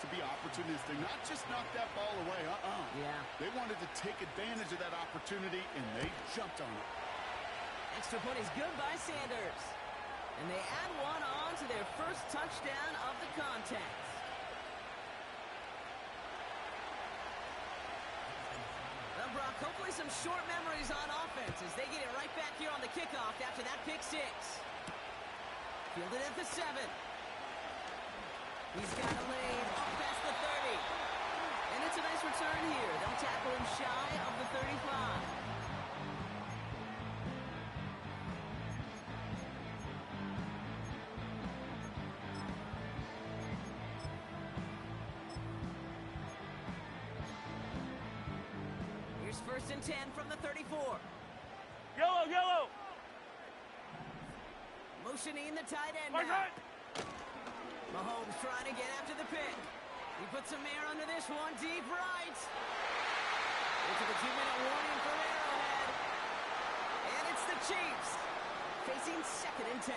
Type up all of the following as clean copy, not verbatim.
to be opportunistic, not just knock that ball away. Yeah. They wanted to take advantage of that opportunity, and they jumped on it. Extra point is good by Sanders. And they add one on to their first touchdown of the contest. Well, Brock, hopefully some short memories on offense as they get it right back here on the kickoff after that pick six. Fielded at the 7. He's got a lane up past the 30. And it's a nice return here. They'll tackle him shy of the 35. First and 10 from the 34. Yellow! Motioning the tight end now. Right. Mahomes trying to get after the pick. He puts some air under this one, deep right. Into the 2-minute warning for Arrowhead. And it's the Chiefs facing second and 10.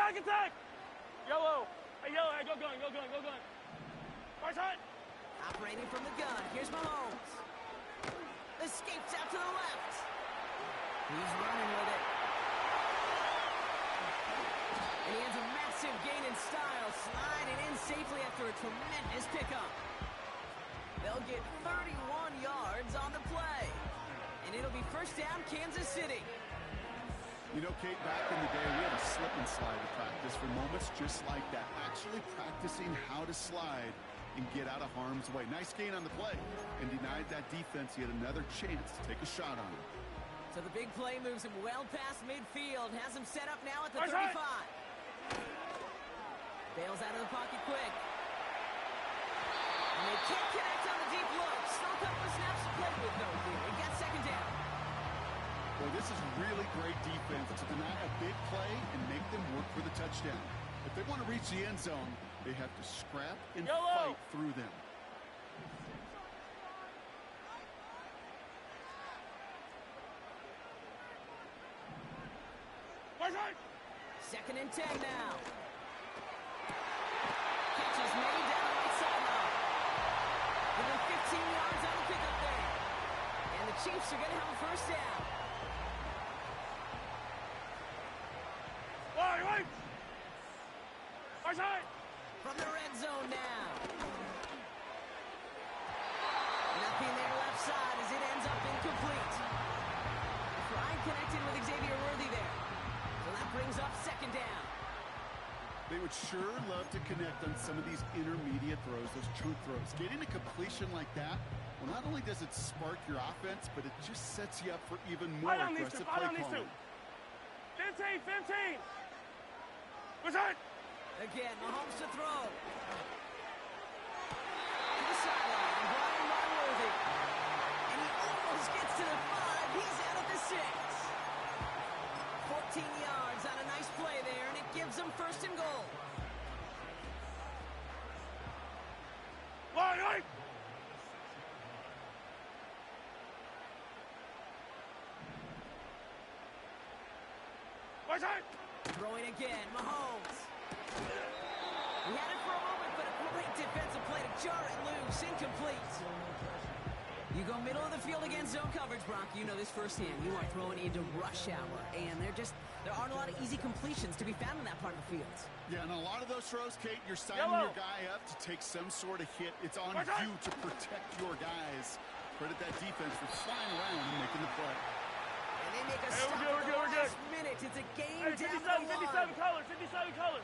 Attack! Yellow, go gun. First hunt. Operating from the gun, here's Mahomes. Escapes out to the left. He's running with it. And he has a massive gain in style, sliding in safely after a tremendous pickup. They'll get 31 yards on the play. And it'll be first down, Kansas City. You know, Kate, back in the day, we had a slip and slide to practice for moments just like that. Actually practicing how to slide and get out of harm's way. Nice gain on the play. And denied that defense yet another chance to take a shot on him. So the big play moves him well past midfield. Has him set up now at the 35. Bails out of the pocket quick. And they can't connect on the deep look. Still a couple of snaps to play with, though, here. He got second down. Well, this is really great defense to deny a big play and make them work for the touchdown. If they want to reach the end zone, they have to scrap and fight through them. Second and 10 now. Catch is made down the right sideline. Within 15 yards on the pickup there. And the Chiefs are going to have a first down. From the red zone now. Nothing there left side as it ends up incomplete. Tried connecting with Xavier Worthy there. So that brings up second down. They would sure love to connect on some of these intermediate throws, those chunk throws. Getting a completion like that, well, not only does it spark your offense, but it just sets you up for even more aggressive play calling. 15. Return. Again, Mahomes to throw. To the sideline, Brian Monworthy. And he almost gets to the 5. He's out at the 6. 14 yards on a nice play there, and it gives them first and goal. Right. Throwing again, Mahomes. He had it for a moment, but a great defensive play to jar it loose. Incomplete. You go middle of the field against zone coverage, Brock. You know this firsthand. You are throwing into rush hour, and there aren't a lot of easy completions to be found in that part of the field. Yeah, and a lot of those throws, Kate, you're signing your guy up to take some sort of hit. It's on you to protect your guys. Credit that defense for flying around and making the play. And they make a stop at the last minute. It's a game down the line. 57 colors.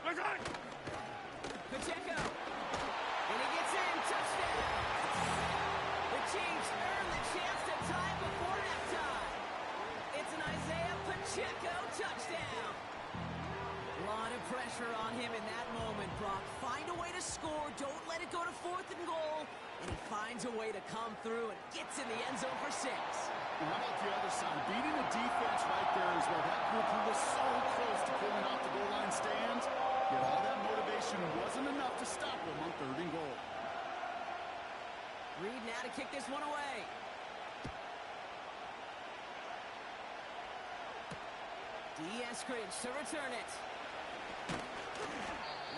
Pacheco. And he gets in. Touchdown. The Chiefs earn the chance to tie before halftime. It's an Isaiah Pacheco touchdown. A lot of pressure on him in that moment, Brock. Find a way to score. Don't let it go to 4th and goal. And he finds a way to come through and gets in the end zone for 6. And how about the other side? Beating the defense right there as well. That group who was so close to pulling kick this one away. Eskridge to return it.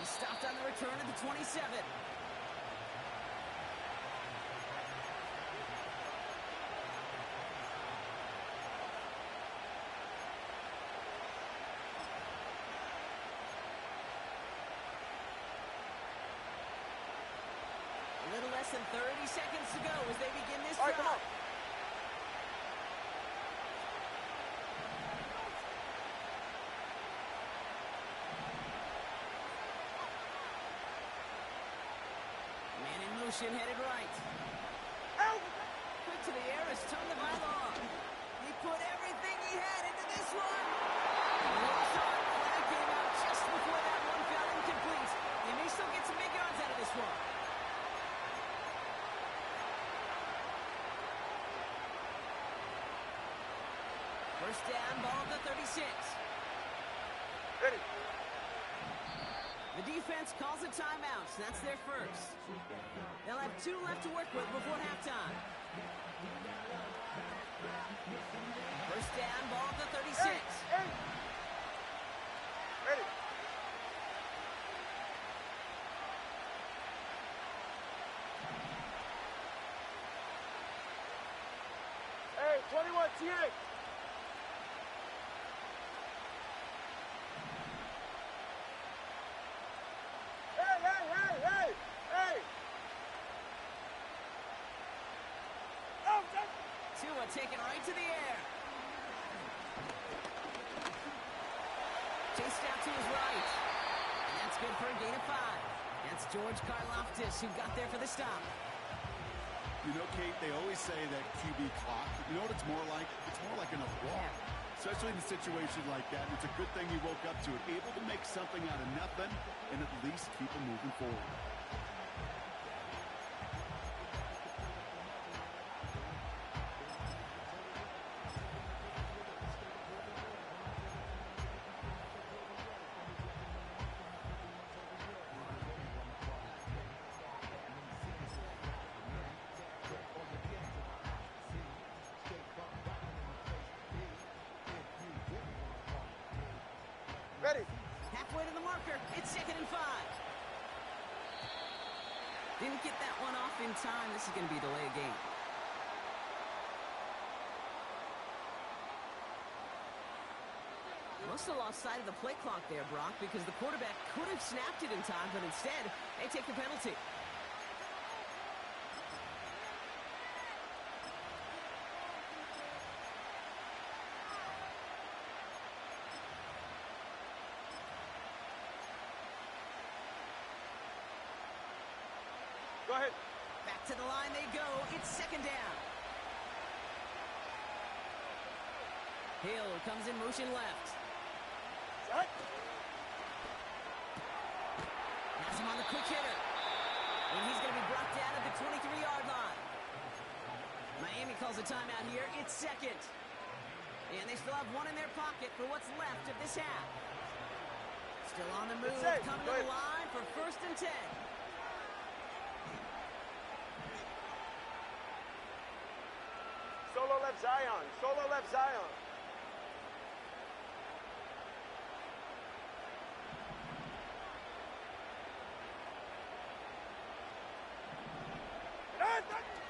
He stopped on the return at the 27. A little less than 30 seconds to go as they begin this drive. Come on. Headed right. Out. Quick to the air has turned the ball on. He put everything he had into this one. Flag came out just before that one fell incomplete. He may still get some big yards out of this one. First down, ball at the 36. Ready. The defense calls a timeout. That's their first. They'll have 2 left to work with before halftime. First down, ball at the 36. Hey. Ready. Hey, 21, TA. Taken right to the air. Chased out to his right. And that's good for a gain of 5. That's George Karlaftis who got there for the stop. You know, Kate, they always say that QB clock. You know what it's more like? It's more like an alarm. Especially in a situation like that. It's a good thing he woke up to it. Able to make something out of nothing and at least keep him moving forward. Ready. Halfway to the marker. It's 2nd and 5. Didn't get that one off in time. This is going to be a delay of game. Must have lost sight of the play clock there, Brock, because the quarterback could have snapped it in time, but instead, they take the penalty. Go ahead. Back to the line they go. It's 2nd down. Hill comes in motion left. Shot. Has him on the quick hitter. And he's going to be brought down at the 23-yard line. Miami calls a timeout here. It's 2nd. And they still have 1 in their pocket for what's left of this half. Still on the move. Coming to the line for 1st and 10. Solo left Zion. Solo left Zion.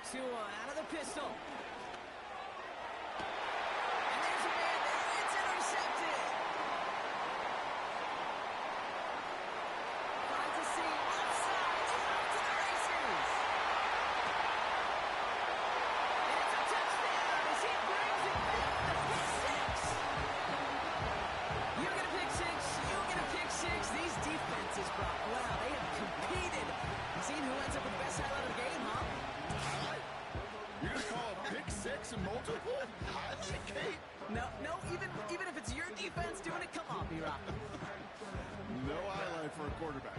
Tua out of the pistol. And there's a man there. It's intercepted. Finds a seam. Offside. He's off to the races. And it's a touchdown as he brings it back for the pick 6. You get a pick 6. You get a pick 6. These defenses, Brock, wow, they have competed. Seen who ends up with the best highlight of the game, huh? You're going to call a pick 6 and multiple? Highlight, Kate? No, even if it's your defense doing it, come on, B-Rock. No highlight for a quarterback.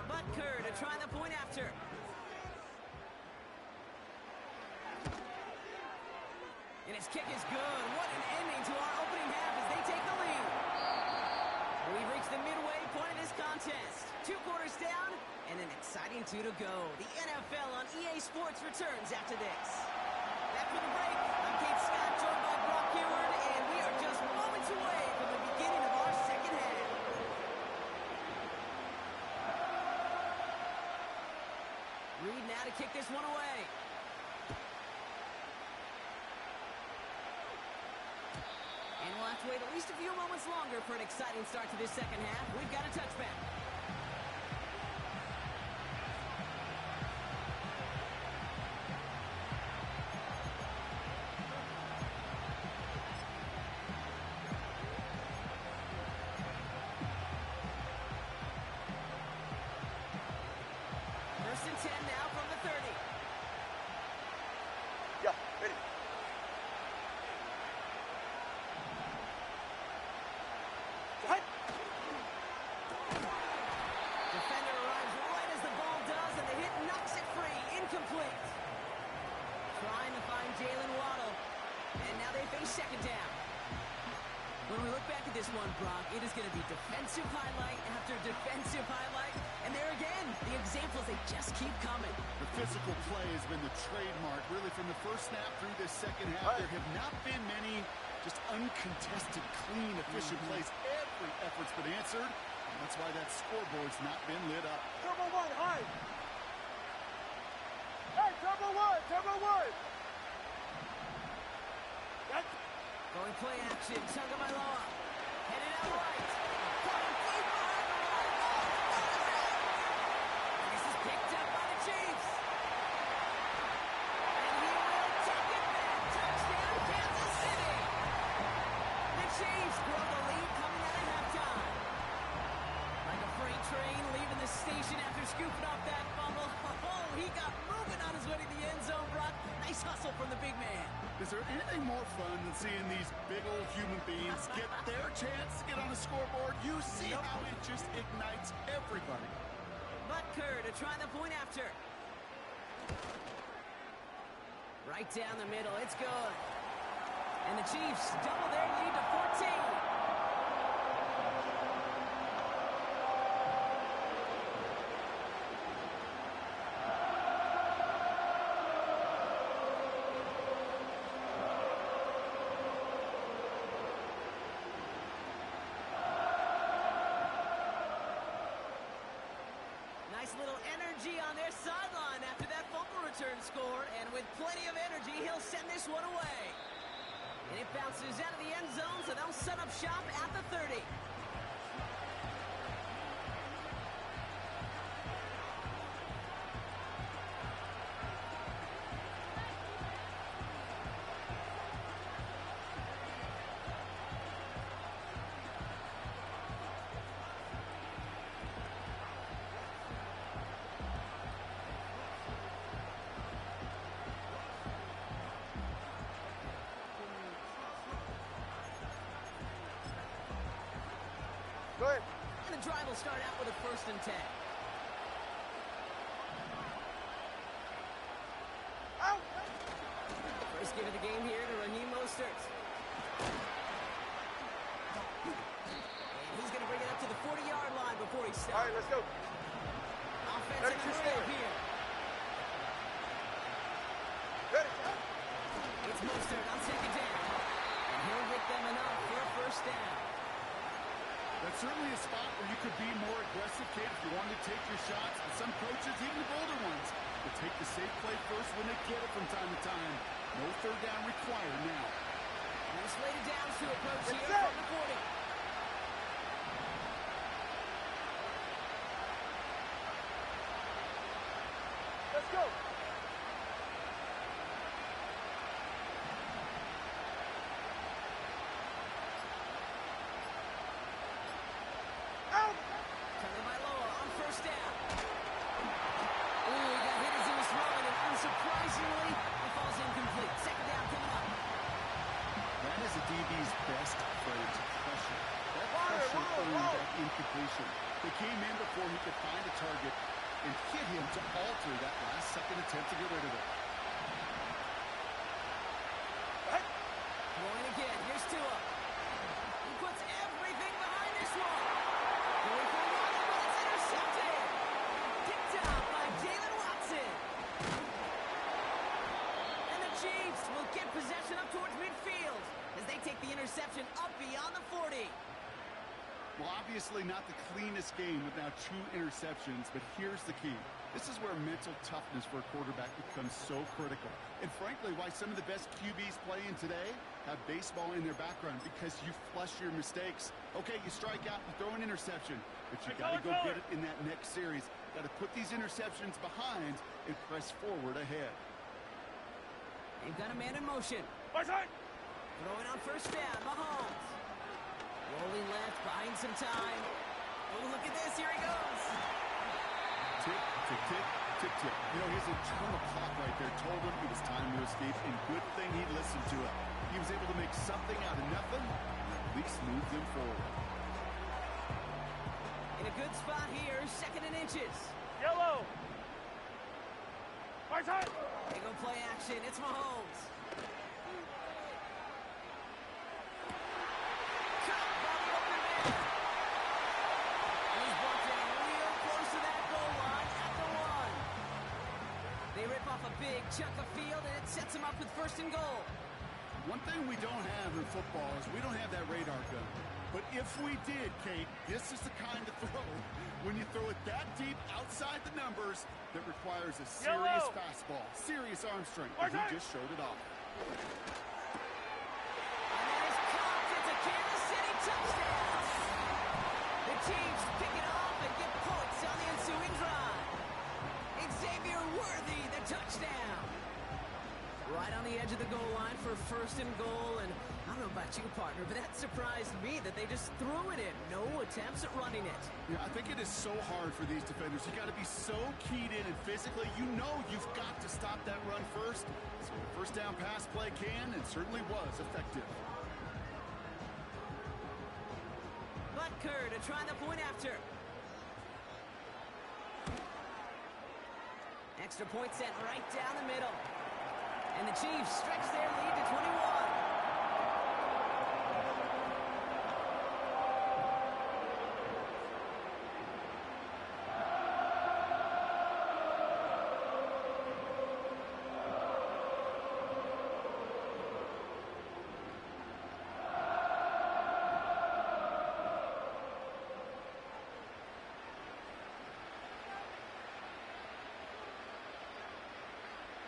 Butker to try the point after. contest. 2 quarters down and an exciting 2 to go. The NFL on EA Sports returns after this. Back for the break. I'm Kate Scott, joined by Brock Hayward, and we are just moments away from the beginning of our second half. Reed now to kick this one away. And we'll have to wait at least a few moments longer for an exciting start to this second half. We've got a touchback. First and 10 now from the 30. Yeah, ready. What? Defender arrives right as the ball does, and the hit knocks it free. Incomplete. Trying to find Jalen Waddle. And now they face second down. When we look back at this one, Brock, it is going to be defensive highlight after defensive highlight. And there again, the examples, they just keep coming. The physical play has been the trademark, really, from the first snap through this second half. There have not been many just uncontested, clean, efficient plays. Every effort's been answered, and that's why that scoreboard's not been lit up. Turbo 1, high. Hey, Turbo 1, Turbo 1. That's Going play action, Tagovailoa. Headed out right. Coming deep behind the line. And this is picked up by the Chiefs. And he will take it back. Touchdown, Kansas City. The Chiefs grow the lead coming out of halftime. Like a freight train leaving the station after scooping up that fumble. Oh, he got moving on his way to the end zone, Brock. Nice hustle from the big man. Is there anything more fun than seeing these big old human beings get their chance to get on the scoreboard? You see how it just ignites everybody. Butker to try the point after. Right down the middle. It's good. And the Chiefs double their lead to 14. Nice little energy on their sideline after that fumble return score, and with plenty of energy, he'll send this one away. And it bounces out of the end zone, so they'll set up shop at the 30. Go ahead. And the drive will start out with a 1st and 10. Out. First give of the game here to Raheem Mostert. And he's going to bring it up to the 40-yard line before he All stops. right, let's go. Offensive 32 array score. here. Ready. It's Mostert on second down. And he'll get them enough for a 1st down. That's certainly a spot where you could be more aggressive, Kate, if you wanted to take your shots. And some coaches, even the bolder ones, will take the safe play first when they get it from time to time. No 3rd down required now. Nice weighted downs to approach It's here set. from the 40. Let's go. Out. Tagovailoa on 1st down. Ooh, he got hit as he was throwing, and unsurprisingly, it falls incomplete. Second down coming up. That is a DB's best phrase, pressure. That Water, pressure whoa, earned whoa. that incompletion. They came in before he could find a target and hit him to alter that last-second attempt to get rid of it. Right. Going again. Here's Tua. He puts everything behind this one. Going for one, but it's interception up beyond the 40. Well, obviously not the cleanest game with now 2 interceptions, but here's the key. This is where mental toughness for a quarterback becomes so critical. And frankly, why some of the best QBs playing today have baseball in their background, because you flush your mistakes. Okay, you strike out, you throw an interception, but you got to go get it in that next series. Got to put these interceptions behind and press forward ahead. They've got a man in motion. Throwing on first down, Mahomes. Rolling left, buying some time. Oh, look at this, here he goes. Tick, tick, tick, tick, tick. You know, his internal clock right there told him it was time to escape, and good thing he listened to it. He was able to make something out of nothing, and at least move them forward. In a good spot here, 2nd and inches. Yellow. Right side. They go play action, it's Mahomes. Big chunk of field, and it sets him up with 1st and goal. One thing we don't have in football is we don't have that radar gun. But if we did, Kate, this is the kind of throw, when you throw it that deep outside the numbers, that requires a serious fastball, serious arm strength. And he just showed it off. And that is caught. It's a Kansas City touchdown. The Chiefs pick it off and get points on the ensuing drive. Xavier Worthy, the touchdown. Right on the edge of the goal line for 1st and goal, and I don't know about you, partner, but that surprised me that they just threw it in. No attempts at running it. Yeah, I think it is so hard for these defenders. You got to be so keyed in, and physically, you know you've got to stop that run first. So the first down pass play can and certainly was effective. Butker to try the point after. Extra point sent right down the middle. And the Chiefs stretch their lead to 21.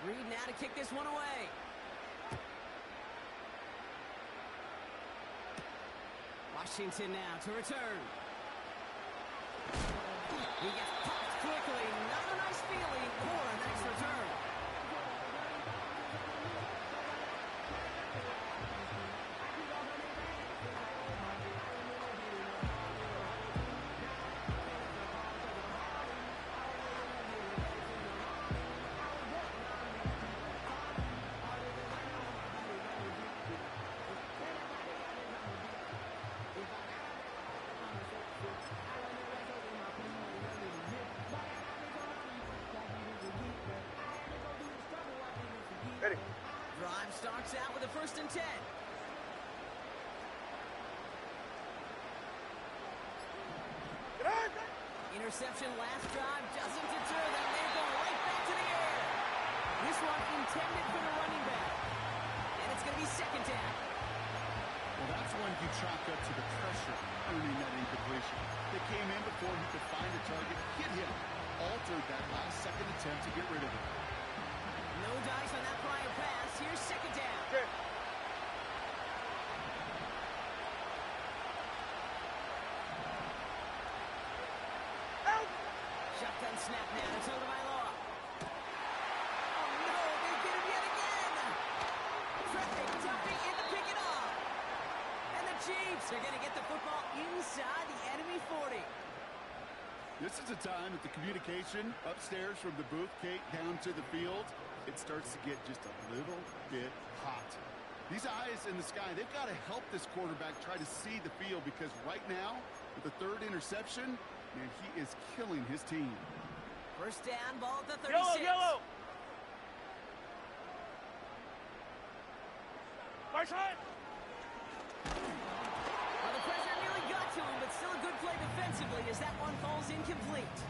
Reed now to kick this one away. Washington now to return. He gets popped quickly. Not a nice feeling or a nice return. Ready. Drive starts out with a 1st and 10. Get on. Interception last drive doesn't deter them. They go right back to the air. This one intended for the running back. And it's going to be 2nd down. Well, that's when you chalk up to the pressure earning that incompletion. They came in before he could find the target, hit him, altered that last second attempt to get rid of it. No dice on that prior pass. Here's 2nd down. Okay. Out. Shotgun snap now to Tagovailoa. Oh no, they get him yet again. Traffic Duffy in to pick it off. And the Chiefs are going to get the football inside the enemy 40. This is a time that the communication upstairs from the booth, Kate, down to the field, it starts to get just a little bit hot. These eyes in the sky, they've got to help this quarterback try to see the field, because right now, with the 3rd interception, man, he is killing his team. 1st down, ball at the 36. Yellow. Right side. Well, the pressure nearly got to him, but still a good play defensively as that one falls incomplete.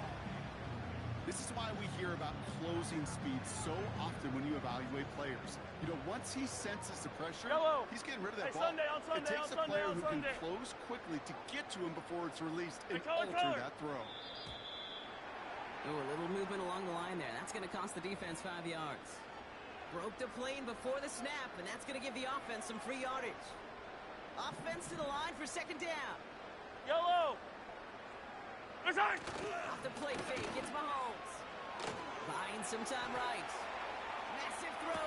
This is why we hear about closing speed so often when you evaluate players. You know, once he senses the pressure, Yellow. he's getting rid of that Hey, ball. on Sunday, it takes on a player Sunday, who on can Sunday. close quickly to get to him before it's released and Color. alter that throw. Oh, a little movement along the line there. That's going to cost the defense 5 yards. Broke the plane before the snap, and that's going to give the offense some free yardage. Offense to the line for second down. Yellow. Return. Off the play fake, gets Mahomes. Buying some time right. Massive throw.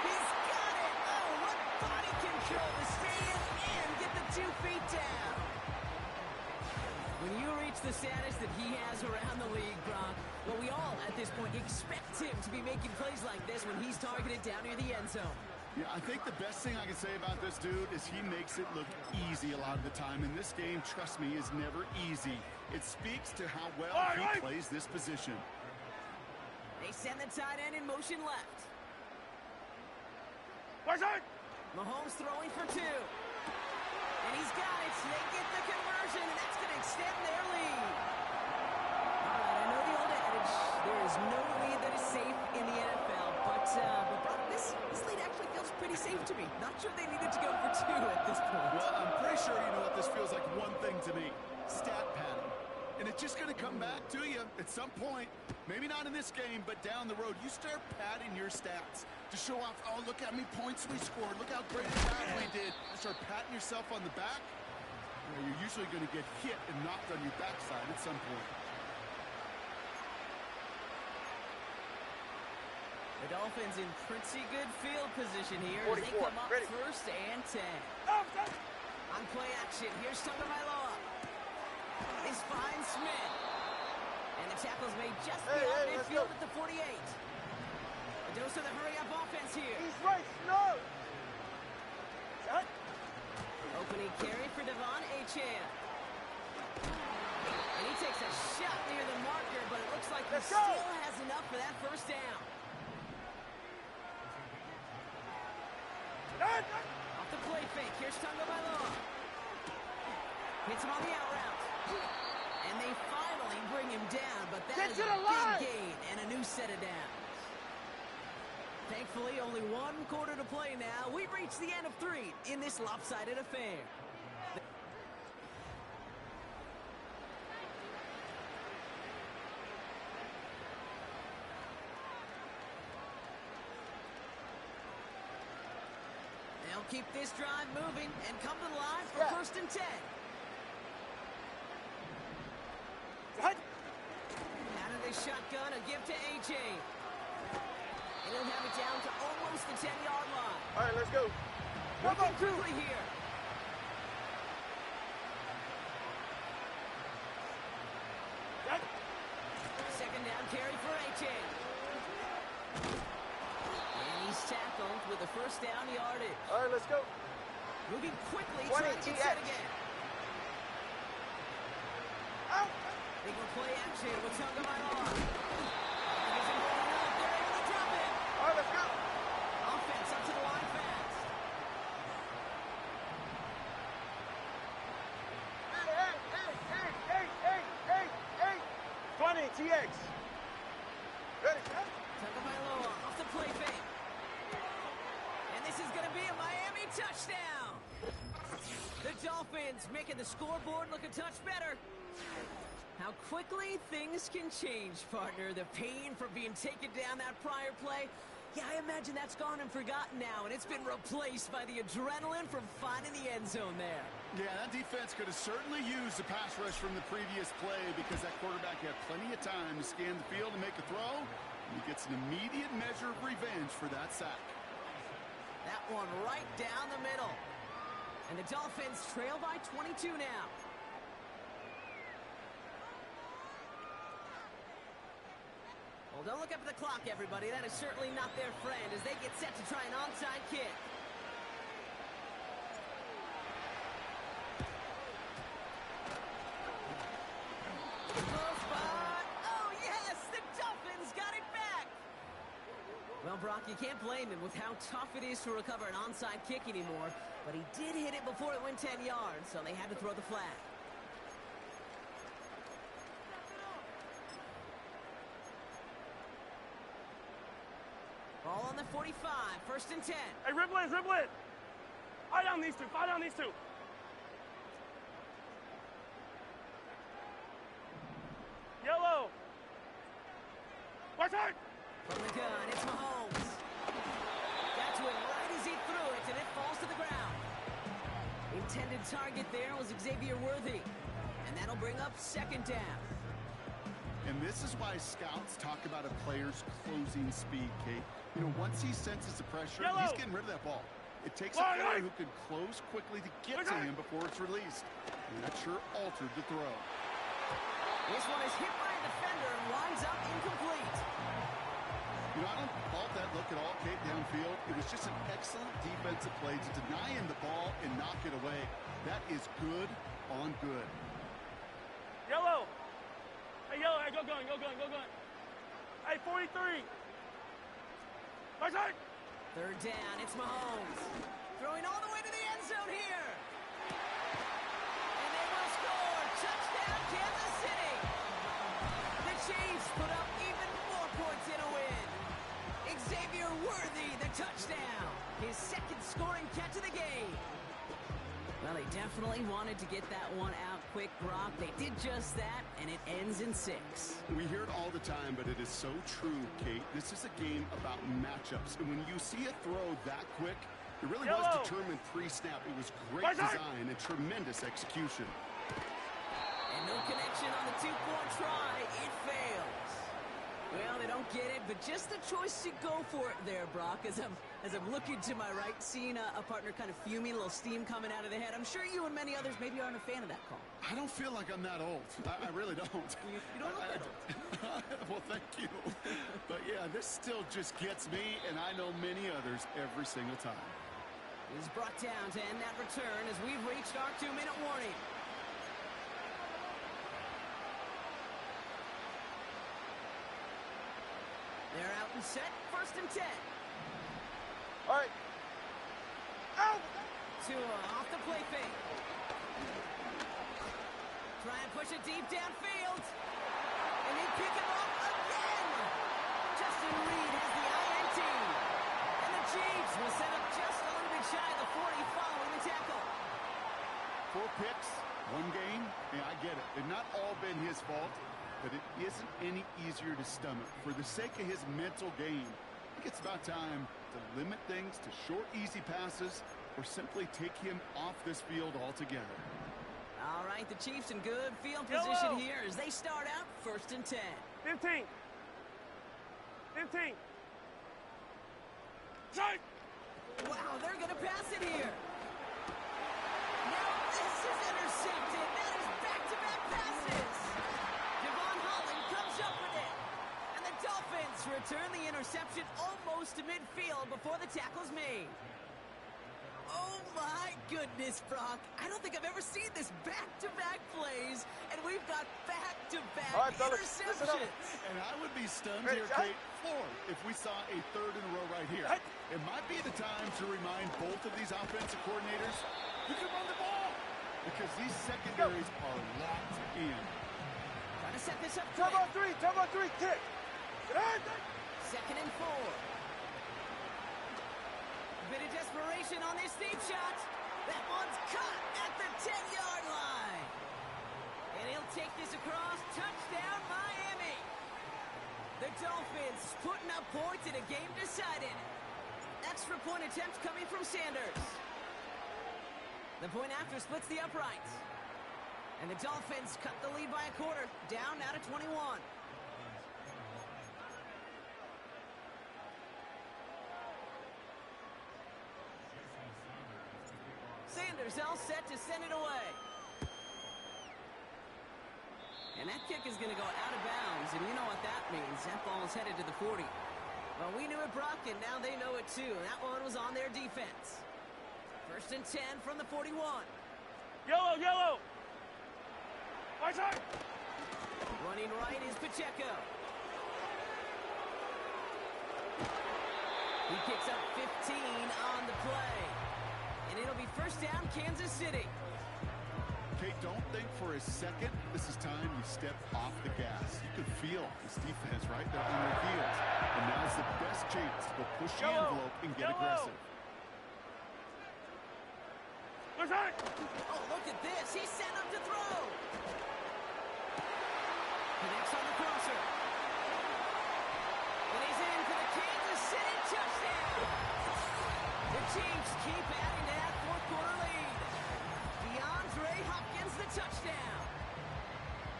He's got it. Oh, what body control to stay in and get the 2 feet down. When you reach the status that he has around the league, Brock, well, we all at this point expect him to be making plays like this when he's targeted down near the end zone. Yeah, I think the best thing I can say about this dude is he makes it look easy a lot of the time. And this game, trust me, is never easy. It speaks to how well he plays this position. They send the tight end in motion left. Mahomes throwing for 2. And he's got it. They get the conversion, and that's going to extend their lead. All right, I know the old adage, there is no lead that is safe in the NFL. But Brock, this lead actually feels pretty safe to me. Not sure they needed to go for 2 at this point. Well, I'm pretty sure you know what this feels like one thing to me. Stat padding. And it's just going to come back to you at some point. Maybe not in this game, but down the road. You start padding your stats to show off, oh, look how many points we scored. Look how great a job we did. You start patting yourself on the back. You know, you're usually going to get hit and knocked on your backside at some point. The Dolphins in pretty good field position here as they 44, come up ready. 1st and 10. Offside. On play action, here's Tagovailoa. This finds Smith. And the tackle's made just beyond let's midfield go. at the 48. A dose of the hurry-up offense here. He's right. No. Set. Opening carry for Devon Achane. And he takes a shot near the marker, but it looks like he Let's go. still has enough for that first down. Off the play fake, here's Tagovailoa. Hits him on the out route. And they finally bring him down, but that is a big gain and a new set of downs. Thankfully, only 1 quarter to play now. We've reached the end of 3 in this lopsided affair. They'll keep this drive moving and come to the line for 1st and 10. Out of the shotgun, a give to AJ. And he'll have it down to almost the 10-yard line. All right, let's go. Working quickly here. Second down carry for AJ. And he's tackled with a first down yardage. All right, let's go. Moving quickly, 20 trying to get set TX. again. Out. They go play action with Tagovailoa. He's involved enough. They're able to drop it. All right, let's go. Offense up to the line fast. Hey. 20 TX. Ready. Tagovailoa off the play fake. And this is going to be a Miami touchdown. The Dolphins making the scoreboard look a touch better. How quickly things can change, partner. The pain from being taken down that prior play. Yeah, I imagine that's gone and forgotten now, and it's been replaced by the adrenaline from finding the end zone there. Yeah, that defense could have certainly used the pass rush from the previous play because that quarterback had plenty of time to scan the field and make a throw. And he gets an immediate measure of revenge for that sack. That one right down the middle. And the Dolphins trail by 22 now. Well, don't look up at the clock, everybody. That is certainly not their friend as they get set to try an onside kick. Close spot. Oh, yes! The Dolphins got it back! Well, Brock, you can't blame him with how tough it is to recover an onside kick anymore. But he did hit it before it went 10 yards, so they had to throw the flag. on the 45, 1st and 10. Hey, dribble in, dribble in. Fire down these two, fire down these two. Yellow. Watch out. From the gun, it's Mahomes. Got to it right as he threw it, and it falls to the ground. Intended target there was Xavier Worthy, and that'll bring up 2nd down. And this is why scouts talk about a player's closing speed, Kate. You know, once he senses the pressure, Yellow. he's getting rid of that ball. It takes a player who can close quickly to get to him before it's released. And that sure altered the throw. This one is hit by a defender and winds up incomplete. You know, I don't fault that look at all, Kate, downfield. It was just an excellent defensive play to deny him the ball and knock it away. That is good on good. Yellow. Hey, yellow, hey, go gun, go gun, go gun. Hey, 43. Watch out. 3rd down, it's Mahomes. Throwing all the way to the end zone here. And they will score. Touchdown, Kansas City. The Chiefs put up even more points in a win. Xavier Worthy, the touchdown. His 2nd scoring catch of the game. Well, they definitely wanted to get that one out quick, Brock. They did just that, and it ends in 6. We hear it all the time, but it is so true, Kate. This is a game about matchups. And when you see a throw that quick, it really was determined pre-snap. It was great design and tremendous execution. And no connection on the 2-point try. It fails. Well, they don't get it, but just the choice to go for it there, Brock, as I'm looking to my right, seeing a partner kind of fuming, a little steam coming out of the head. I'm sure you and many others maybe aren't a fan of that call. I don't feel like I'm that old. I really don't. You don't look that old. Well, thank you. But, yeah, this still just gets me, and I know many others every single time. Is brought down to end that return as we've reached our 2-minute warning. They're out and set, 1st and 10. All right. Out! Tua off the play fake. Try and push it deep downfield. And they pick him up again. Justin Reed has the INT. And the Chiefs will set up just a little bit shy of the 40 following the tackle. 4 picks, 1 game. Yeah, I get it. They've not all been his fault, but it isn't any easier to stomach. For the sake of his mental game, I think it's about time to limit things to short, easy passes or simply take him off this field altogether. All right, the Chiefs in good field position here as they start out 1st and 10. 15. 15. Shot. Wow, they're going to pass it here. Now this is intercepted. That is back-to-back passes. Devon Holland comes up with it. And the Dolphins return the interception almost to midfield before the tackle's made. Oh, my goodness, Brock. I don't think I've ever seen this back-to-back plays, and we've got back-to-back interceptions. And I would be stunned here, Kate, if we saw a 3rd in a row right here. It might be the time to remind both of these offensive coordinators, you can run the ball, because these secondaries are locked in. Trying to set this up Turbo quick. 3, kick. 2nd and 4. A bit of desperation on this deep shot. That one's caught at the 10-yard line. And he'll take this across. Touchdown, Miami. The Dolphins putting up points in a game decided. Extra point attempt coming from Sanders. The point after splits the uprights. And the Dolphins cut the lead by a quarter. Down now to 21. Sanders all set to send it away. And that kick is going to go out of bounds, and you know what that means. That ball is headed to the 40. Well, we knew it, Brock, and now they know it too. That one was on their defense. 1st and 10 from the 41. Yellow, yellow. Watch out. Running right is Pacheco. He picks up 15 on the play. And it'll be 1st down, Kansas City. Kate, don't think for a second this is time you step off the gas. You can feel this defense right there on their heels. And now's the best chance to go push the envelope and get aggressive. Oh, look at this. He's set up to throw. Connects on the crosser. And he's in for the Kansas City touchdown. The Chiefs keep adding to that fourth quarter lead. DeAndre Hopkins the touchdown.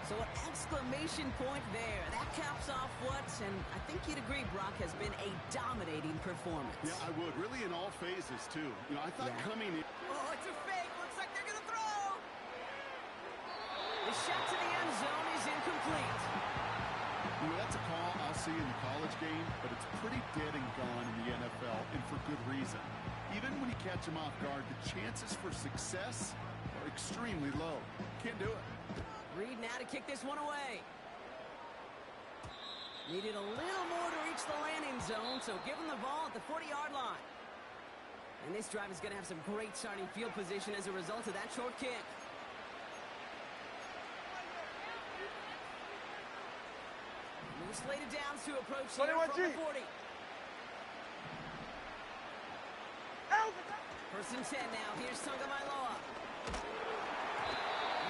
So an exclamation point there. That caps off what, and I think you'd agree, Brock, has been a dominating performance. Yeah, I would. Really in all phases, too. You know, I thought coming in... Oh, it's a fake. Looks like they're going to throw. The shot to the end zone is incomplete. You know, that's a call I'll see in the college game, but it's pretty dead and gone in the NFL, and for good reason. Even when you catch them off guard, the chances for success are extremely low. Can't do it. Reed now to kick this one away. Needed a little more to reach the landing zone, so give him the ball at the 40-yard line. And this drive is going to have some great starting field position as a result of that short kick. Moves slated downs to approach here from the 40. First and 10 now. Here's Tagovailoa.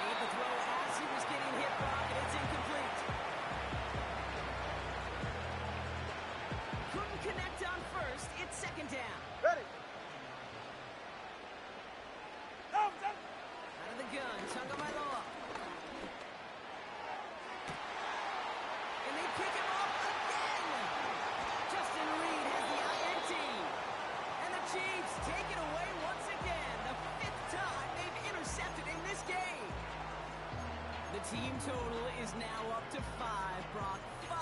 Made the throw as he was getting hit, Brock, and it's incomplete. Couldn't connect on first. It's second down. Ready. Out of the gun, Tagovailoa. And they pick him up again. Justin Reed has the INT. And the Chiefs take it away once again. The fifth time they've intercepted in this game. The team total is now up to 5, Brock. 5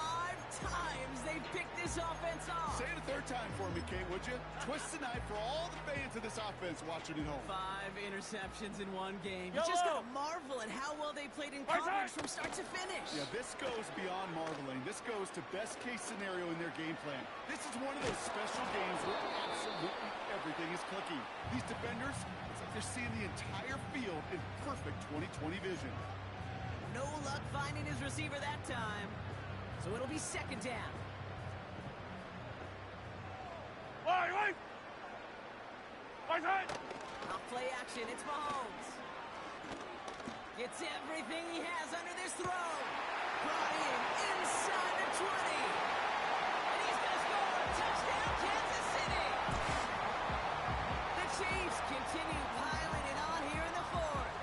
times they've picked this offense off. Say it a third time for me, Kate, would you? Twist the knife for all the fans of this offense watching at home. 5 interceptions in one game. You just gotta marvel at how well they played in coverage from start to finish. Yeah, this goes beyond marveling. This goes to best case scenario in their game plan. This is one of those special games where absolutely everything is clicking. These defenders, it's like they're seeing the entire field in perfect 20/20 vision. No luck finding his receiver that time. So it'll be second down. Off play action, it's Mahomes. Gets everything he has under this throw. Brought in inside the 20. And he's going to score. Touchdown, Kansas City. The Chiefs continue piling it on here in the fourth.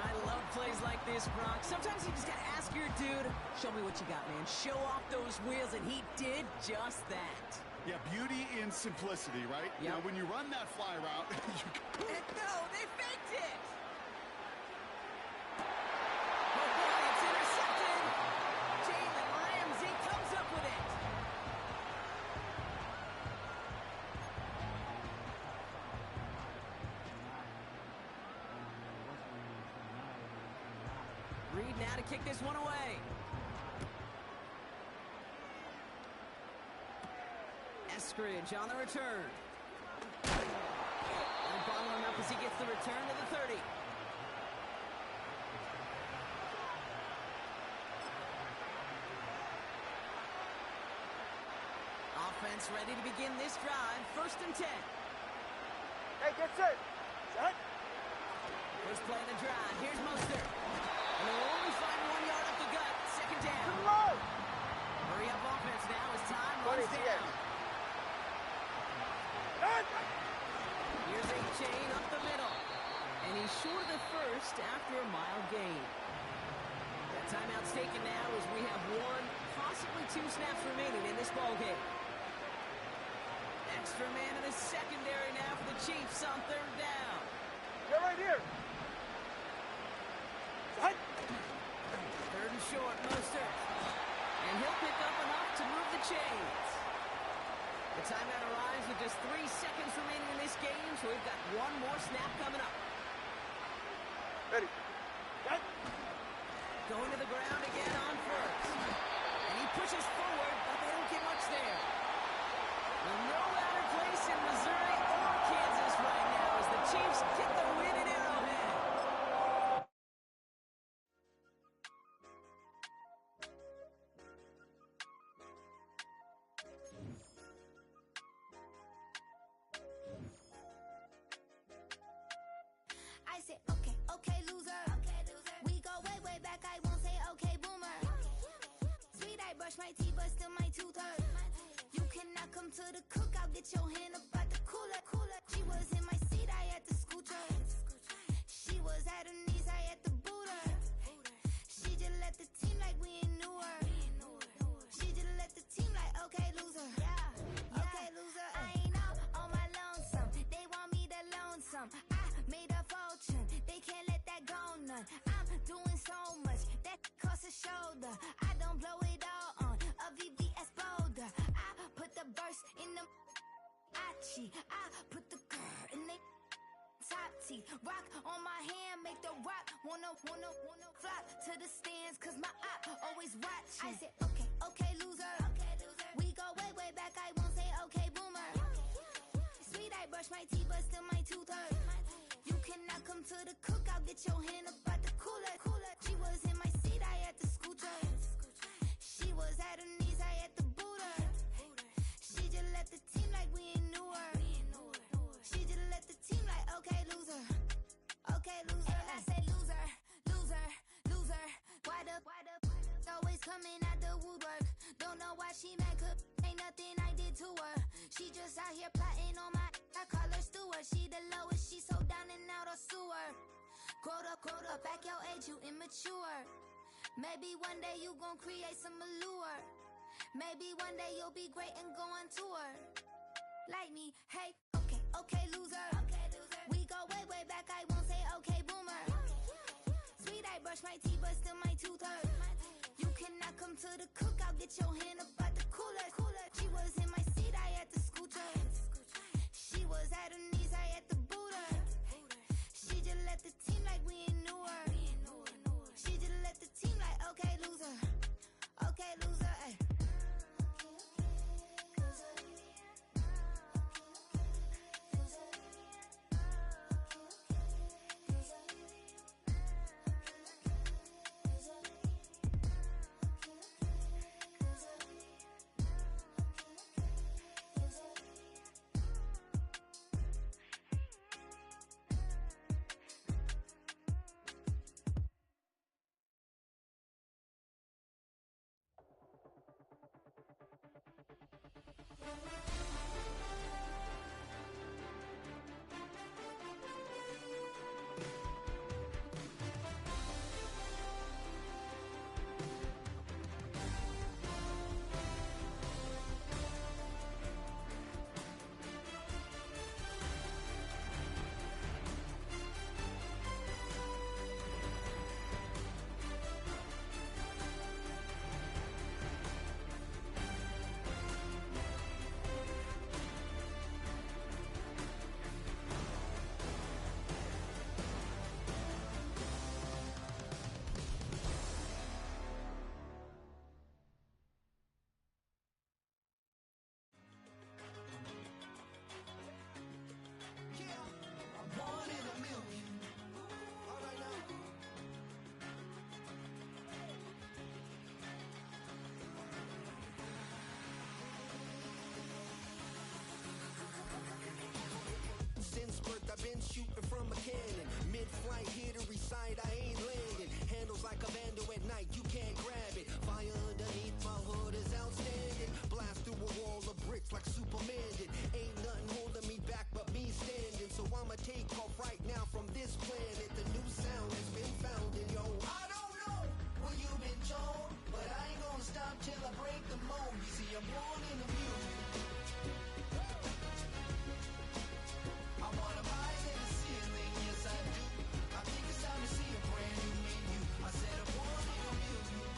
I love plays like this, Brock. Sometimes you just got to ask your dude, show me what you got, man. Show off those wheels, and he did just that. Yeah, beauty in simplicity, right? Yep. Now, when you run that fly route, And no, they faked it. Oh, boy, it's intercepted. Jalen Ramsey comes up with it. Reed now to kick this one away. Eskridge on the return. And bottling up as he gets the return to the 30. Offense ready to begin this drive. First and 10. Hey, get set. Set. First play of the drive. Here's Mostert. And they'll only find 1 yard up the gut. Second down. Come on. Hurry up offense now as time runs down. Here's a chain up the middle. And he's short of the first after a mile gain. That timeout's taken now as we have 1, possibly 2 snaps remaining in this ballgame. Extra man in the secondary now for the Chiefs on third down. Get right here. Set. Third and short, Mostert. And he'll pick up enough to move the chains. The timeout arrives with just 3 seconds remaining in this game, so we've got 1 more snap coming up. Ready. Set. Going to the ground again on first. And he pushes forward, but they don't get much there. Well, no better place in Missouri or Kansas right now as the Chiefs get the win in Arrowhead. knew her. She just left the team like, okay, loser. Okay, loser. I ain't out on my lonesome. They want me to loan some. I made a fortune. They can't let that go none. I'm doing so much that costs a shoulder. I don't blow it all on a VVS boulder. I put the verse in the I put the girl in the top T. Rock on my hand, make the rock wanna flop to the stands, cause my eye always watching. I said, okay, loser. We go way back, I won't say okay, boomer. Sweet, I brush my teeth, but still my tooth hurt. You cannot come to the cookout, get your hand up at the cooler. She was in my seat, I had to scoot her. She was at her knees, I had to boot her. She just left the team like we ain't knew her. She just left the team like, okay, loser. Okay, loser. And I said, loser. Why the always coming out the woodwork? Don't know why she mad, cause ain't nothing I did to her. She just out here plotting on my, I call her steward. She the lowest, she so down and out of sewer. Growed up, back your age, you immature. Maybe one day you gon' create some allure. Maybe one day you'll be great and go on tour. Like me, hey, okay, loser. We go way back, I won't say okay, boomer. Sweet, I brush my teeth, but still my tooth hurt. You cannot come to the cookout, get your hand up at the cooler. She was in my seat, I had to scoot her. She was at her knees, I had to boot her. She just left the team like we ain't knew her. She just left the team like, okay, loser. Okay, loser, ay. Since birth I've been shooting from a cannon. Mid-flight here to recite, I ain't landing. Handles like a vandal at night, you can't grab it. Fire underneath my hood is outstanding. Blast through a wall of bricks like Superman did. Ain't nothing holding me back but me standing. So I'ma take off right now from this planet. The new sound has been found in yo. I don't know what you've been told, but I ain't gonna stop till I break the mold. You see, I'm born in the music. I wanna rise in the ceiling, yes I do. I think it's time to see a brand new menu. I said I'm born in the music.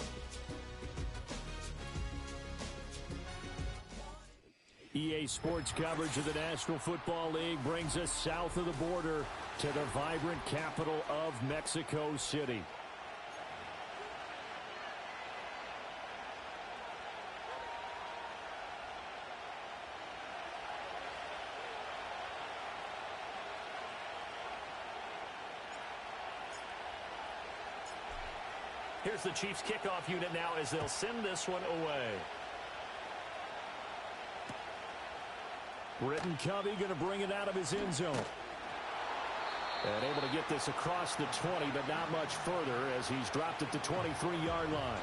EA Sports coverage of the National Football League brings us south of the border to the vibrant capital of Mexico City. Here's the Chiefs kickoff unit now as they'll send this one away. Britton Covey going to bring it out of his end zone. And able to get this across the 20, but not much further as he's dropped at the 23-yard line.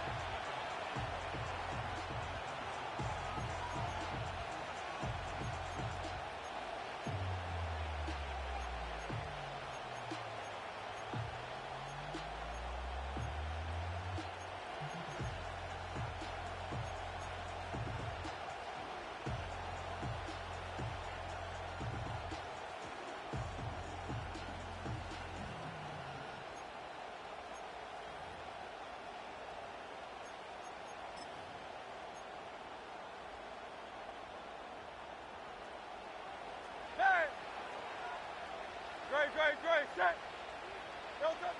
Great. Set.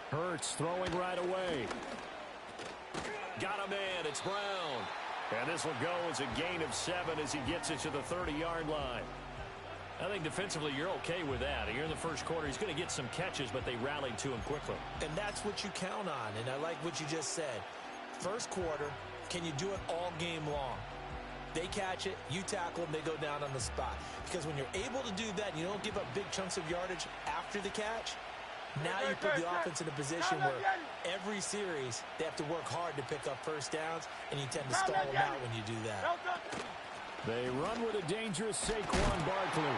Hurts throwing right away. Got a man. It's Brown. And this will go as a gain of 7 as he gets it to the 30-yard line. I think defensively you're okay with that. Here in the first quarter, he's going to get some catches, but they rallied to him quickly. And that's what you count on, and I like what you just said. First quarter, can you do it all game long? They catch it, you tackle them, they go down on the spot. Because when you're able to do that, you don't give up big chunks of yardage after the catch, now you put the offense in a position where every series they have to work hard to pick up first downs, and you tend to stall them out when you do that. They run with a dangerous Saquon Barkley.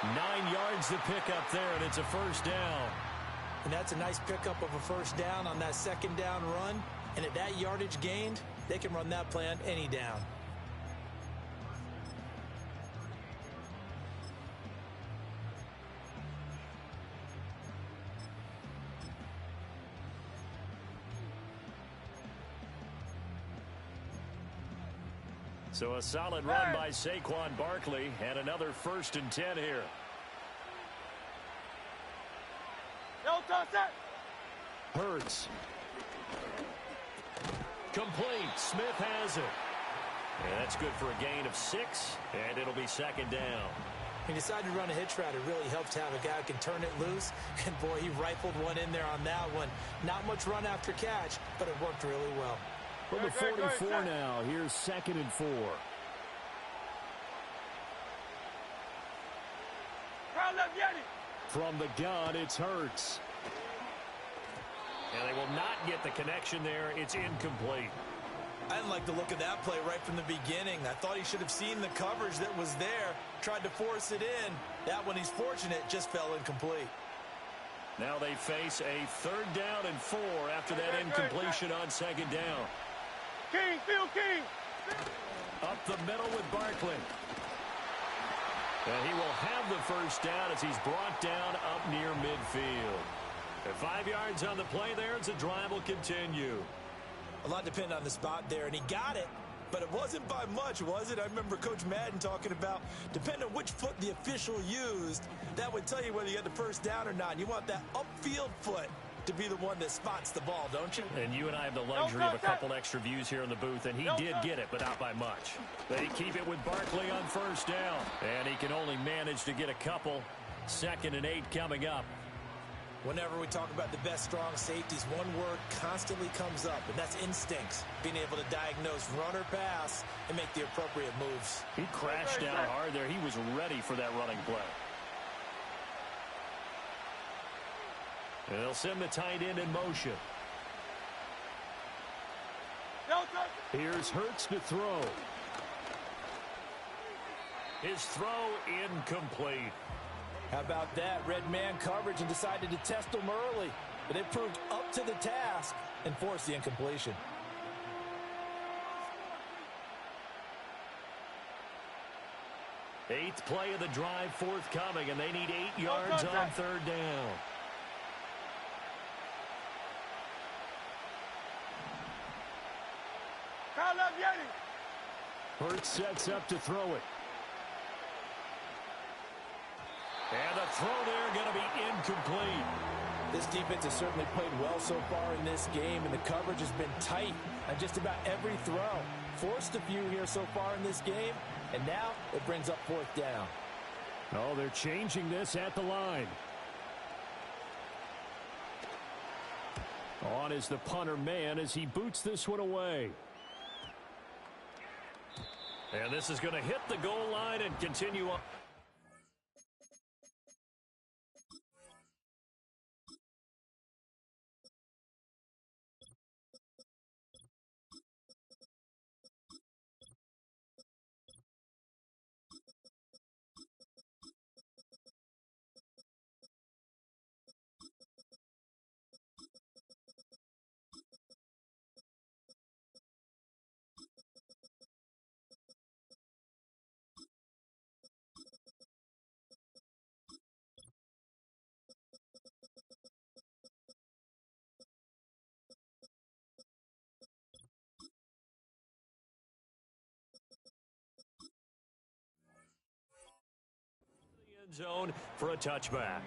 9 yards to pick up there, and it's a first down. And that's a nice pickup of a first down on that second down run. And at that yardage gained, they can run that play on any down. So a solid run by Saquon Barkley and another 1st and 10 here. Hurts. Complete. Smith has it. And that's good for a gain of 6, and it'll be second down. He decided to run a hitch route. It really helps to have a guy who can turn it loose. And, boy, he rifled one in there on that one. Not much run after catch, but it worked really well. From the 44 now, here's 2nd and 4. From the gun, it's Hurts. And they will not get the connection there. It's incomplete. I didn't like the look of that play right from the beginning. I thought he should have seen the coverage that was there, tried to force it in. That one, he's fortunate, just fell incomplete. Now they face a 3rd down and 4 after that incompletion on 2nd down. King. Up the middle with Barkley. And he will have the first down as he's brought down up near midfield. At 5 yards on the play there as the drive will continue. A lot depended on the spot there, and he got it, but it wasn't by much, was it? I remember Coach Madden talking about, depending on which foot the official used, that would tell you whether you had the first down or not. You want that upfield foot to be the one that spots the ball, don't you? And you and I have the luxury of a couple extra views here in the booth, and he did get it, but not by much. They keep it with Barkley on first down, and he can only manage to get a couple. 2nd and 8 coming up. Whenever we talk about the best strong safeties, one word constantly comes up, and that's instincts. Being able to diagnose run or pass and make the appropriate moves. He crashed down hard there. He was ready for that running play. And they'll send the tight end in motion. Here's Hurts to throw. His throw incomplete. How about that? Red man coverage and decided to test them early. But they proved up to the task and forced the incompletion. Eighth play of the drive forthcoming, and they need 8 yards on 3rd down. Hurts sets up to throw it. And the throw there going to be incomplete. This defense has certainly played well so far in this game, and the coverage has been tight on just about every throw. Forced a few here so far in this game, and now it brings up 4th down. Oh, they're changing this at the line. On is the punter man as he boots this one away. And this is going to hit the goal line and continue on. Zone for a touchback.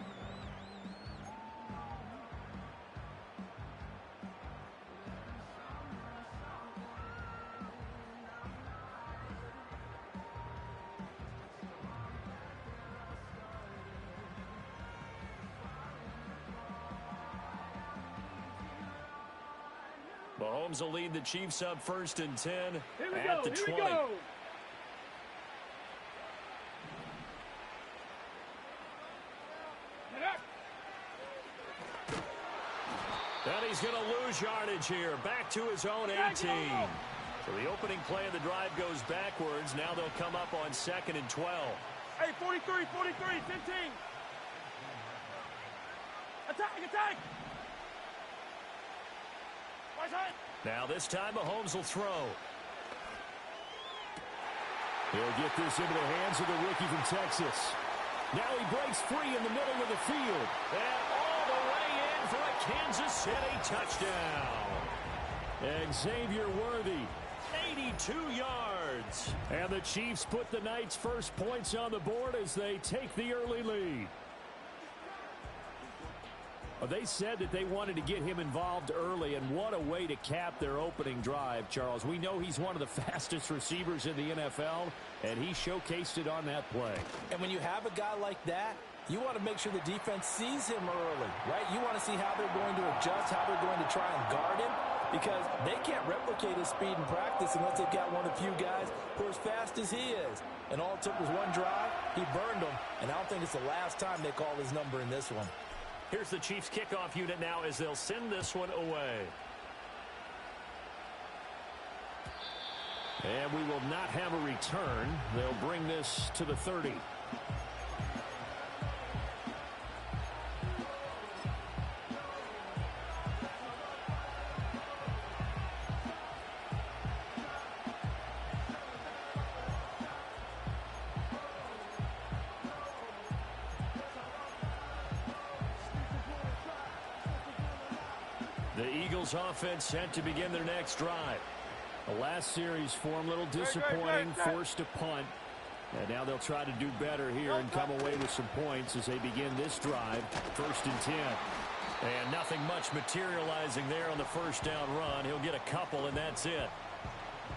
Mahomes will lead the Chiefs up 1st and 10 at the 20. And he's going to lose yardage here. Back to his own 18. So the opening play of the drive goes backwards. Now they'll come up on 2nd and 12. Hey, 43, 15. Attack! Now this time Mahomes will throw. He'll get this into the hands of the rookie from Texas. Now he breaks free in the middle of the field. And all the way in for a Kansas City touchdown. Xavier Worthy. 82 yards. And the Chiefs put the night's first points on the board as they take the early lead. They said that they wanted to get him involved early, and what a way to cap their opening drive, Charles. We know he's one of the fastest receivers in the NFL, and he showcased it on that play. And when you have a guy like that, you want to make sure the defense sees him early, right? You want to see how they're going to adjust, how they're going to try and guard him, because they can't replicate his speed in practice unless they've got one of the few guys who are as fast as he is. And all it took was one drive. He burned them, and I don't think it's the last time they call his number in this one. Here's the Chiefs kickoff unit now as they'll send this one away. And we will not have a return. They'll bring this to the 30. The Eagles offense set to begin their next drive. The last series for him, a little disappointing, forced a punt. And now they'll try to do better here and come away with some points as they begin this drive, 1st and 10. And nothing much materializing there on the first down run. He'll get a couple, and that's it.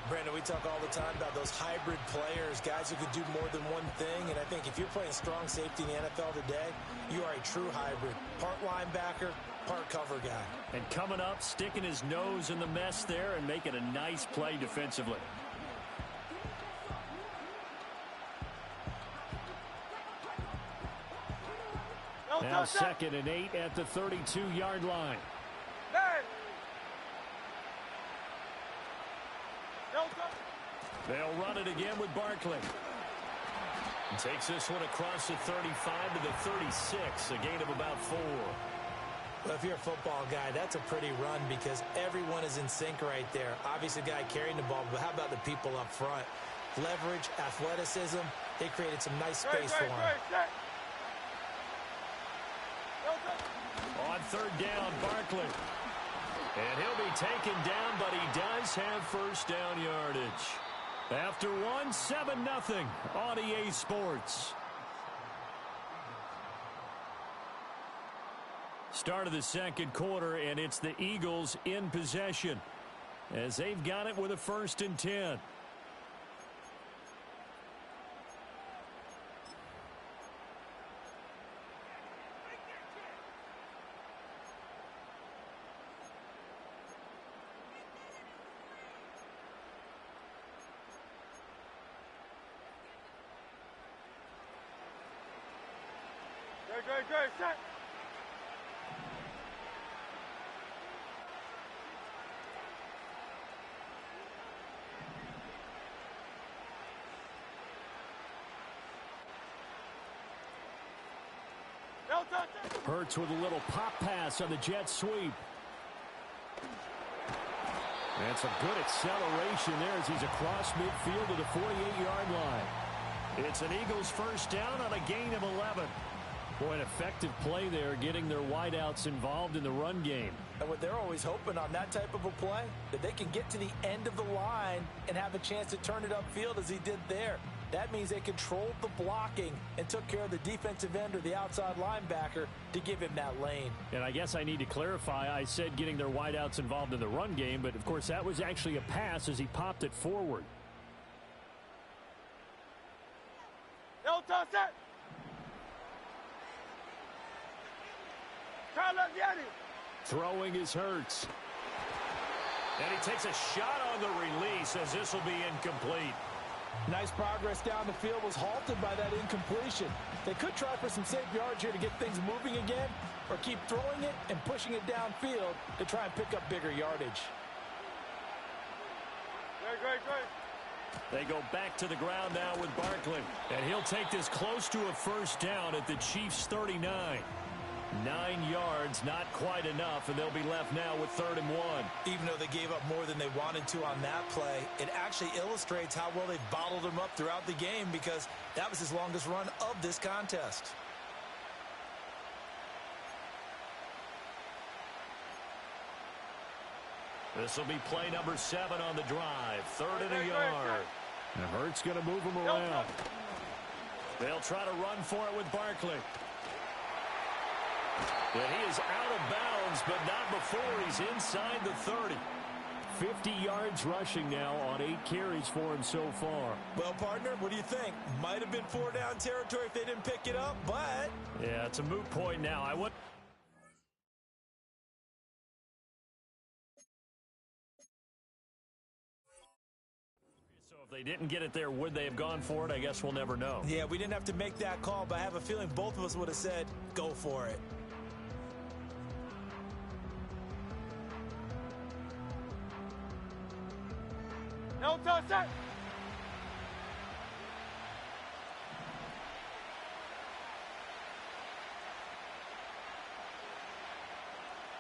Brandon, we talk all the time about those hybrid players, guys who could do more than one thing. And I think if you're playing strong safety in the NFL today, you are a true hybrid. Part linebacker, part cover guy. And coming up, sticking his nose in the mess there and making a nice play defensively. Now 2nd and 8 at the 32-yard line. They'll run it again with Barkley. Takes this one across the 35 to the 36, a gain of about 4. Well, if you're a football guy, that's a pretty run because everyone is in sync right there. Obviously, the guy carrying the ball, but how about the people up front? Leverage, athleticism, they created some nice space for him. On 3rd down, Barkley. And he'll be taken down, but he does have first down yardage. After one, 7-0 on EA Sports. Start of the second quarter, and it's the Eagles in possession as they've got it with a 1st and 10. Great, set. Hurts with a little pop pass on the jet sweep. And some good acceleration there as he's across midfield to the 48-yard line. It's an Eagles first down on a gain of 11. Boy, an effective play there, getting their wideouts involved in the run game. And what they're always hoping on that type of a play, that they can get to the end of the line and have a chance to turn it upfield as he did there. That means they controlled the blocking and took care of the defensive end or the outside linebacker to give him that lane. And I guess I need to clarify, I said getting their wideouts involved in the run game, but of course that was actually a pass as he popped it forward. Set. Throwing is Hurts. And he takes a shot on the release as this will be incomplete. Nice progress down the field was halted by that incompletion. They could try for some safe yards here to get things moving again, or keep throwing it and pushing it downfield to try and pick up bigger yardage. Great. They go back to the ground now with Barkley. And he'll take this close to a first down at the Chiefs' 39. 9 yards, not quite enough, and they'll be left now with 3rd and 1. Even though they gave up more than they wanted to on that play, it actually illustrates how well they've bottled him up throughout the game, because that was his longest run of this contest. This will be play number 7 on the drive. 3rd and a yard. And Hurts going to move him around. They'll try to run for it with Barkley. And he is out of bounds, but not before he's inside the 30. 50 yards rushing now on 8 carries for him so far. Well, partner, what do you think? Might have been 4-down territory if they didn't pick it up, but... Yeah, it's a moot point now. So if they didn't get it there, would they have gone for it? I guess we'll never know. Yeah, we didn't have to make that call, but I have a feeling both of us would have said, go for it. No touch that.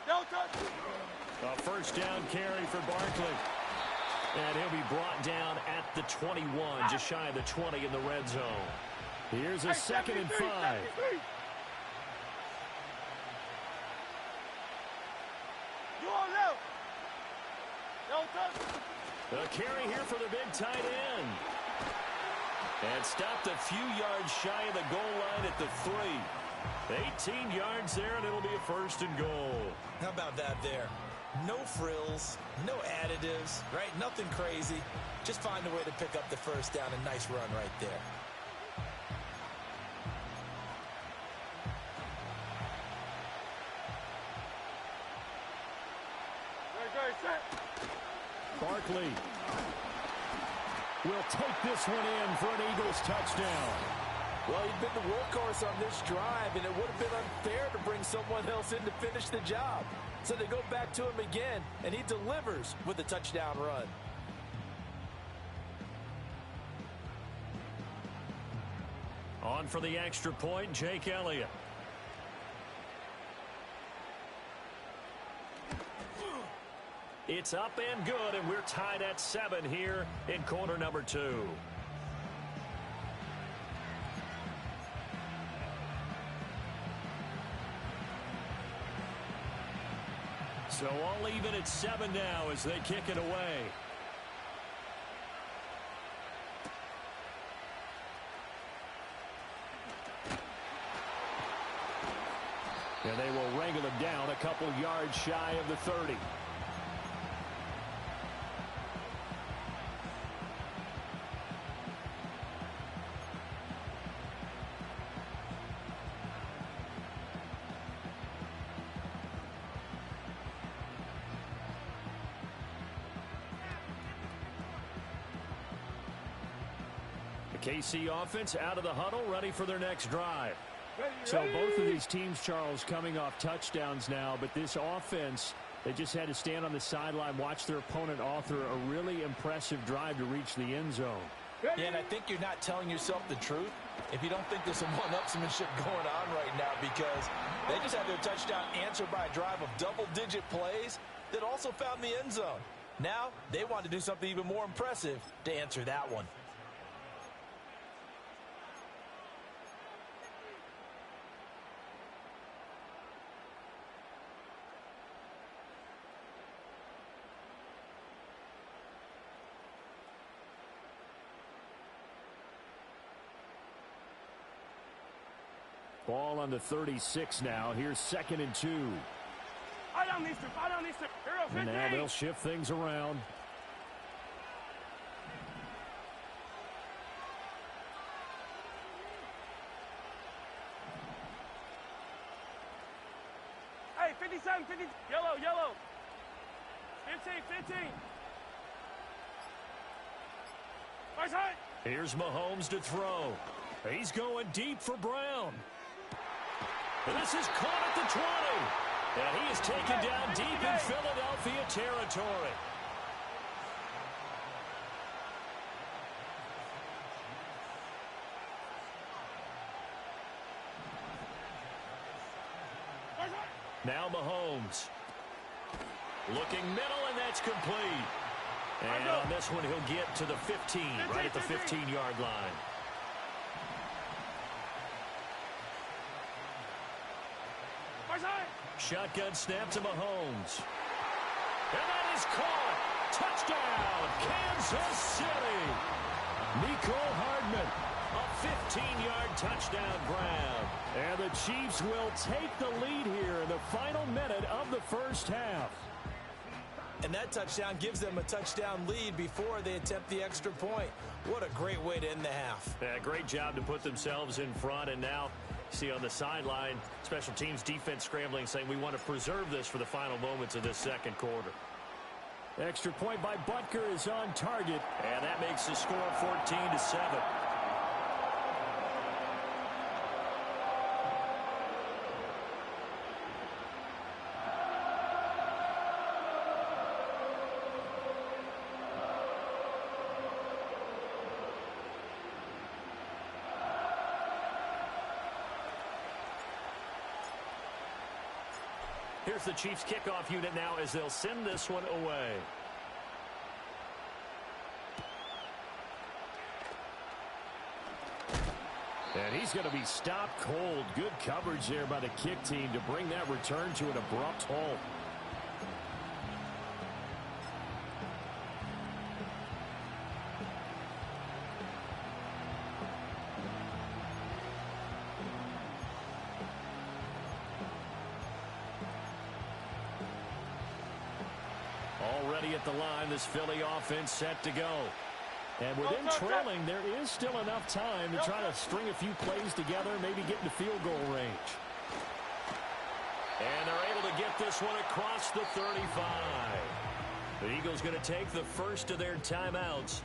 No touch. A first down carry for Barkley. And he'll be brought down at the 21, just shy of the 20 in the red zone. Here's a 2nd and 5. You on left. No touch. A carry here for the big tight end. And stopped a few yards shy of the goal line at the 3. 18 yards there, and it'll be a 1st and goal. How about that there? No frills, no additives, right? Nothing crazy. Just find a way to pick up the first down. A nice run right there. Great, set. Barkley will take this one in for an Eagles touchdown. Well, he'd been the workhorse on this drive, and it would have been unfair to bring someone else in to finish the job. So they go back to him again, and he delivers with a touchdown run. On for the extra point, Jake Elliott. It's up and good, and we're tied at 7 here in quarter number 2. So all even at 7 now as they kick it away. And they will wrangle him down a couple yards shy of the 30. KC offense out of the huddle, ready for their next drive. So both of these teams, Charles, coming off touchdowns now, but this offense, they just had to stand on the sideline, watch their opponent author a really impressive drive to reach the end zone. Yeah, and I think you're not telling yourself the truth if you don't think there's some one-upsmanship going on right now, because they just had their touchdown answered by a drive of double-digit plays that also found the end zone. Now they want to do something even more impressive to answer that one. Ball on the 36 now. Here's 2nd and 2. I don't need to. And now they'll shift things around. Hey, 57, 50. Yellow. 50. 15. Right side. Here's Mahomes to throw. He's going deep for Brown. This is caught at the 20. And he is taken down deep in Philadelphia territory. Now Mahomes. Looking middle, and that's complete. And on this one, he'll get to the 15, right at the 15-yard line. Shotgun snap to Mahomes. And that is caught. Touchdown, Kansas City. Mecole Hardman, a 15-yard touchdown grab. And the Chiefs will take the lead here in the final minute of the first half. And that touchdown gives them a touchdown lead before they attempt the extra point. What a great way to end the half. Yeah, great job to put themselves in front, and now see on the sideline, special teams defense scrambling, saying we want to preserve this for the final moments of this second quarter. Extra point by Butker is on target. And that makes the score 14-7. Here's the Chiefs kickoff unit now as they'll send this one away. And he's going to be stopped cold. Good coverage there by the kick team to bring that return to an abrupt halt. Already at the line, this Philly offense set to go. And within trailing, there is still enough time to try to string a few plays together, maybe get into field goal range. And they're able to get this one across the 35. The Eagles going to take the first of their timeouts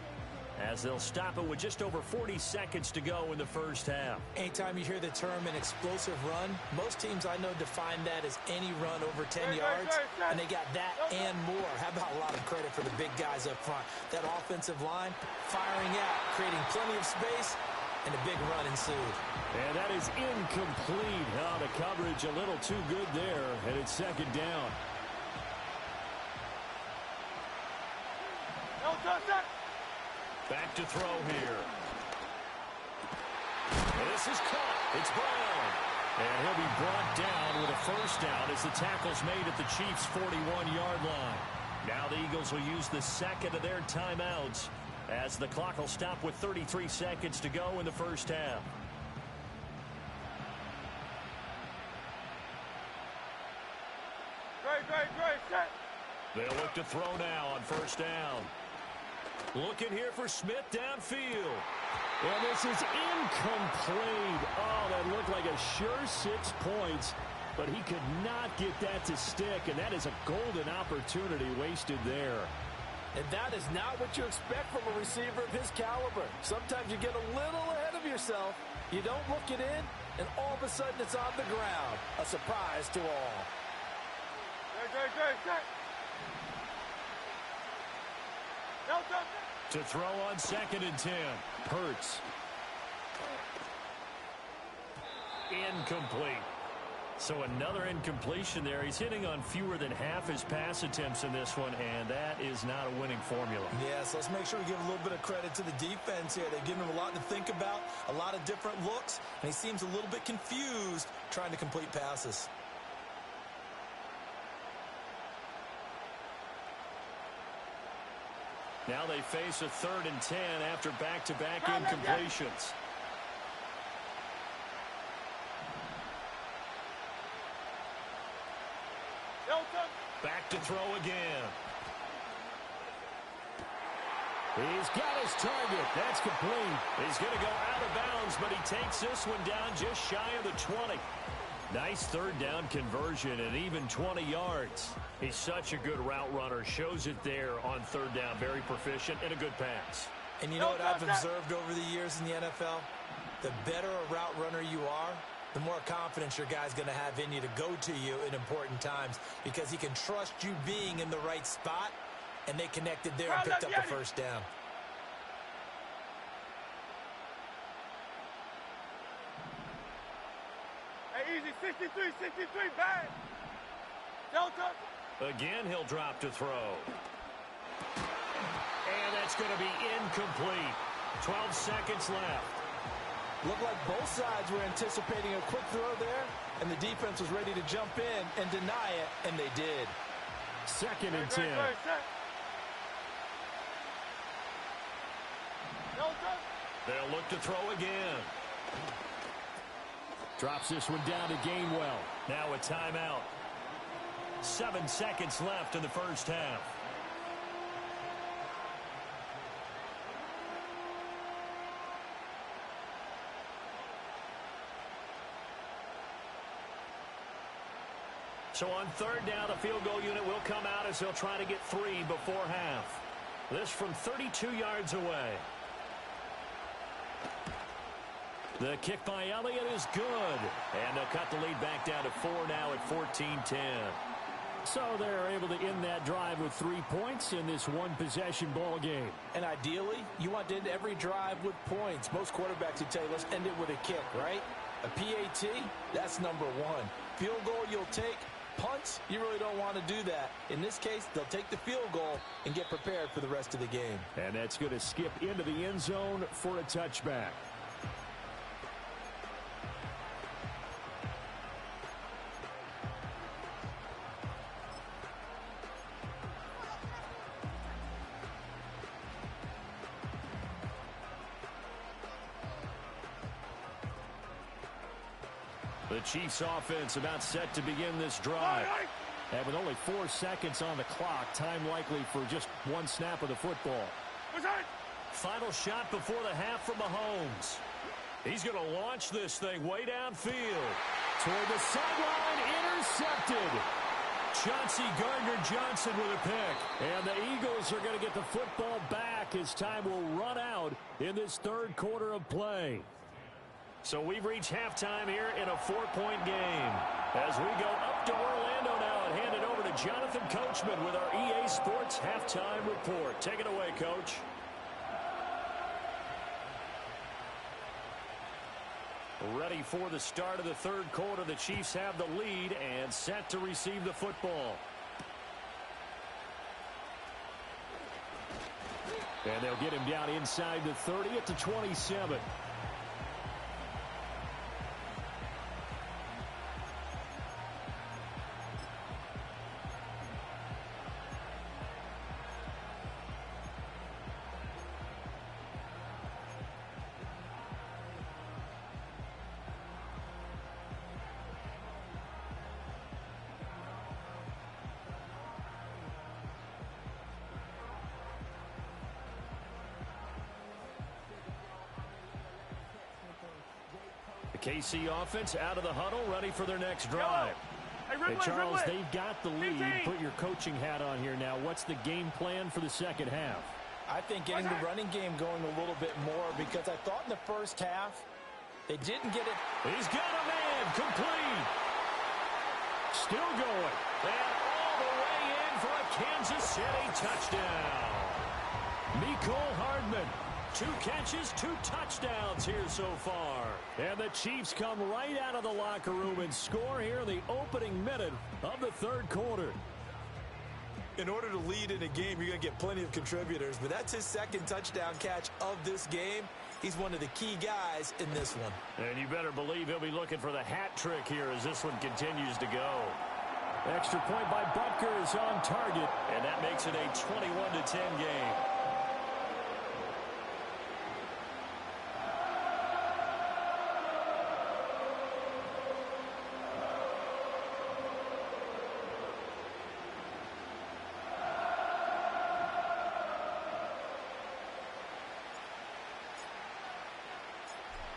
as they'll stop it with just over 40 seconds to go in the first half. Anytime you hear the term an explosive run, most teams I know define that as any run over 10 yards, and they got that and more. How about a lot of credit for the big guys up front? That offensive line firing out, creating plenty of space, and a big run ensued. And that is incomplete. Oh, the coverage a little too good there, and it's second down. Back to throw here. And this is caught. It's Brown. And he'll be brought down with a first down as the tackle's made at the Chiefs' 41-yard line. Now the Eagles will use the second of their timeouts as the clock will stop with 33 seconds to go in the first half. Great, set. They'll look to throw now on first down. Looking here for Smith downfield. And this is incomplete. Oh, that looked like a sure 6 points, but he could not get that to stick, and that is a golden opportunity wasted there. And that is not what you expect from a receiver of his caliber. Sometimes you get a little ahead of yourself, you don't look it in, and all of a sudden it's on the ground. A surprise to all. Great, set. To throw on 2nd and 10. Hurts. Incomplete. So another incompletion there. He's hitting on fewer than half his pass attempts in this one, and that is not a winning formula. Yes, let's make sure we give a little bit of credit to the defense here. They've given him a lot to think about, a lot of different looks, and he seems a little bit confused trying to complete passes. Now they face a 3rd and 10 after back-to-back incompletions. Back to throw again. He's got his target. That's complete. He's going to go out of bounds, but he takes this one down just shy of the 20. Nice third down conversion and even 20 yards. He's such a good route runner. Shows it there on third down. Very proficient and a good pass. And you know what I've observed over the years in the NFL? The better a route runner you are, the more confidence your guy's going to have in you to go to you in important times because he can trust you being in the right spot, and they connected there and picked up the first down. Hey, easy, 63, bang! Delta! Again, he'll drop to throw. And that's going to be incomplete. 12 seconds left. Looked like both sides were anticipating a quick throw there, and the defense was ready to jump in and deny it, and they did. 2nd and 10. They'll look to throw again. Drops this one down to Gainwell. Now a timeout. 7 seconds left in the first half. So on third down, the field goal unit will come out as they'll try to get 3 before half. This from 32 yards away. The kick by Elliott is good. And they'll cut the lead back down to 4 now at 14-10. So they're able to end that drive with 3 points in this one-possession ball game. And ideally, you want to end every drive with points. Most quarterbacks would tell you, let's end it with a kick, right? A PAT, that's number 1. Field goal you'll take. Punts, you really don't want to do that. In this case, they'll take the field goal and get prepared for the rest of the game. And that's going to skip into the end zone for a touchback. The Chiefs offense about set to begin this drive. And with only 4 seconds on the clock, time likely for just 1 snap of the football. Final shot before the half from Mahomes. He's going to launch this thing way downfield. Toward the sideline, intercepted. Chauncey Gardner-Johnson with a pick. And the Eagles are going to get the football back as time will run out in this third quarter of play. So we've reached halftime here in a 4-point game. As we go up to Orlando now and hand it over to Jonathan Coachman with our EA Sports Halftime Report. Take it away, Coach. Ready for the start of the third quarter. The Chiefs have the lead and set to receive the football. And they'll get him down inside the 30 at the 27. KC offense out of the huddle, ready for their next drive. Hey, Charles, they've got the lead. Put your coaching hat on here now. What's the game plan for the second half? I think getting the running game going a little bit more because I thought in the first half they didn't get it. He's got a man, complete. Still going. And all the way in for a Kansas City touchdown. Mecole Hardman. 2 catches, 2 touchdowns here so far. And the Chiefs come right out of the locker room and score here in the opening minute of the third quarter. In order to lead in a game, you're going to get plenty of contributors, but that's his 2nd touchdown catch of this game. He's one of the key guys in this one. And you better believe he'll be looking for the hat trick here as this one continues to go. Extra point by Butker is on target. And that makes it a 21-10 game.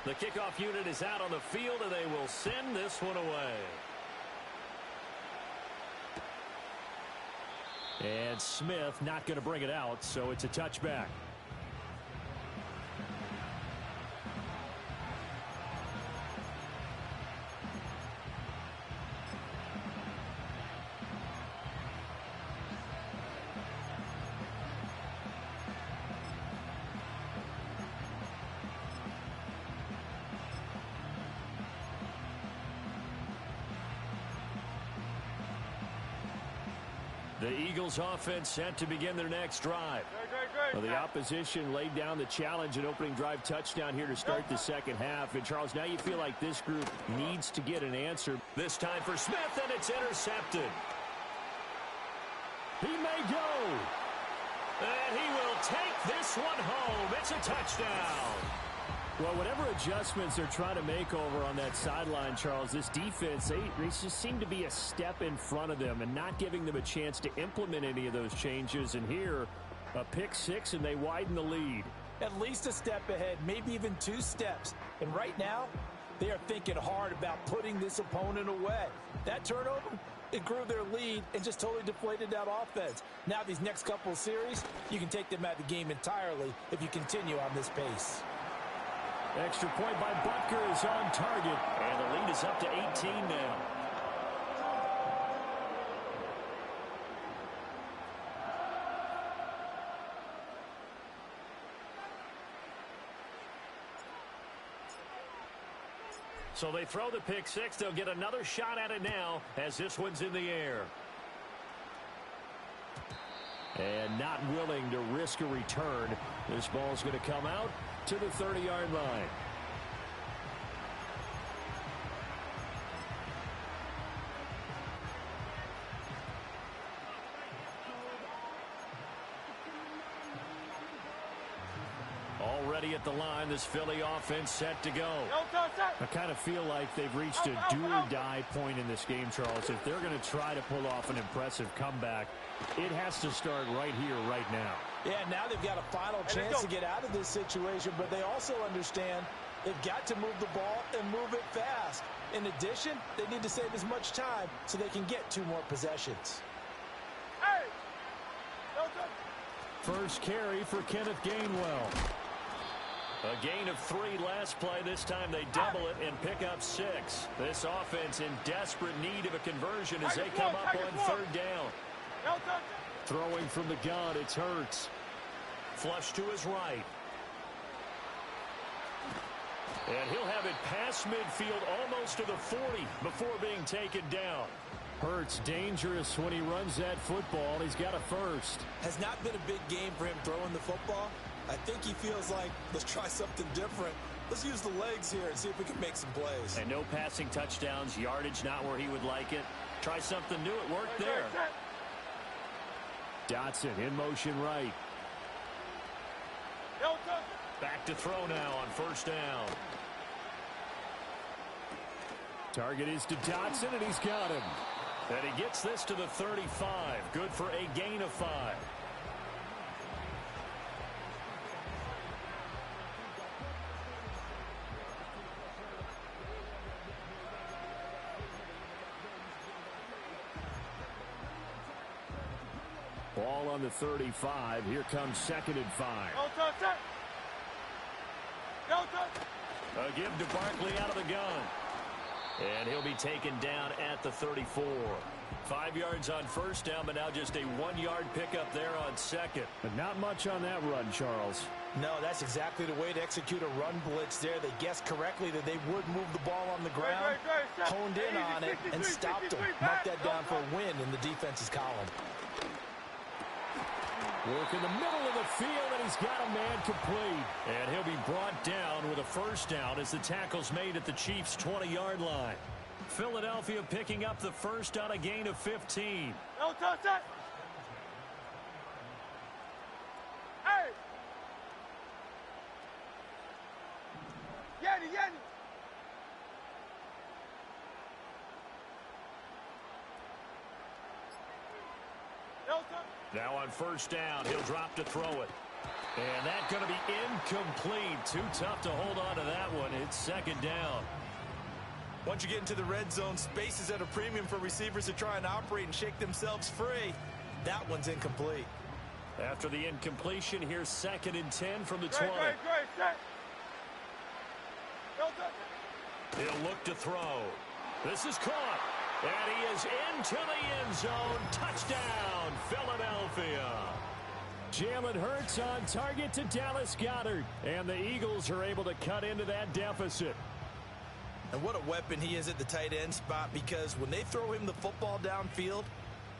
The kickoff unit is out on the field, and they will send this one away. And Smith not going to bring it out, so it's a touchback. The Eagles offense set to begin their next drive. Well, the opposition laid down the challenge and opening drive touchdown here to start the second half. And, Charles, now you feel like this group needs to get an answer. This time for Smith, and it's intercepted. He may go. And he will take this one home. It's a touchdown. Well, whatever adjustments they're trying to make over on that sideline, Charles, this defense, they just seem to be a step in front of them and not giving them a chance to implement any of those changes. And here, a pick six, and they widen the lead. At least a step ahead, maybe even 2 steps. And right now, they are thinking hard about putting this opponent away. That turnover, it grew their lead and just totally deflated that offense. Now these next couple of series, you can take them out of the game entirely if you continue on this pace. Extra point by Butker is on target. And the lead is up to 18 now. So they throw the pick six. They'll get another shot at it now as this one's in the air. And not willing to risk a return. This ball's going to come out to the 30-yard line. Already at the line, this Philly offense set to go. I kind of feel like they've reached a do-or-die point in this game, Charles. If they're going to try to pull off an impressive comeback, it has to start right here, right now. Yeah, now they've got a final chance to get out of this situation, but they also understand they've got to move the ball and move it fast. In addition, they need to save as much time so they can get 2 more possessions. First carry for Kenneth Gainwell. A gain of 3 last play. This time they double it and pick up 6. This offense in desperate need of a conversion as they come up on 3rd down. Throwing from the gun, it's Hurts. Flush to his right. And he'll have it past midfield almost to the 40 before being taken down. Hurts dangerous when he runs that football. He's got a first. Has not been a big game for him throwing the football. I think he feels like, let's try something different. Let's use the legs here and see if we can make some plays. And no passing touchdowns, yardage not where he would like it. Try something new, it worked there. Dotson in motion right. Back to throw now on 1st down. Target is to Dotson, and he's got him. And he gets this to the 35. Good for a gain of 5. Ball on the 35. Here comes 2nd and 5. A give to Barkley out of the gun. And he'll be taken down at the 34. 5 yards on 1st down, but now just a 1-yard pickup there on 2nd. But not much on that run, Charles. No, that's exactly the way to execute a run blitz there. They guessed correctly that they would move the ball on the ground, honed in on it, and stopped them. Mark that down for a win in the defense's column. Work in the middle of the field, and he's got a man complete. And he'll be brought down with a 1st down as the tackle's made at the Chiefs' 20-yard line. Philadelphia picking up the first on a gain of 15. Now on 1st down, he'll drop to throw it. And that's going to be incomplete. Too tough to hold on to that one. It's second down. Once you get into the red zone, space is at a premium for receivers to try and operate and shake themselves free. That one's incomplete. After the incompletion, here's 2nd and 10 from the 20. Great, set. Delta. He'll look to throw. This is caught. And he is into the end zone. Touchdown, Philadelphia. Jalen Hurts on target to Dallas Goedert. And the Eagles are able to cut into that deficit. And what a weapon he is at the tight end spot, because when they throw him the football downfield,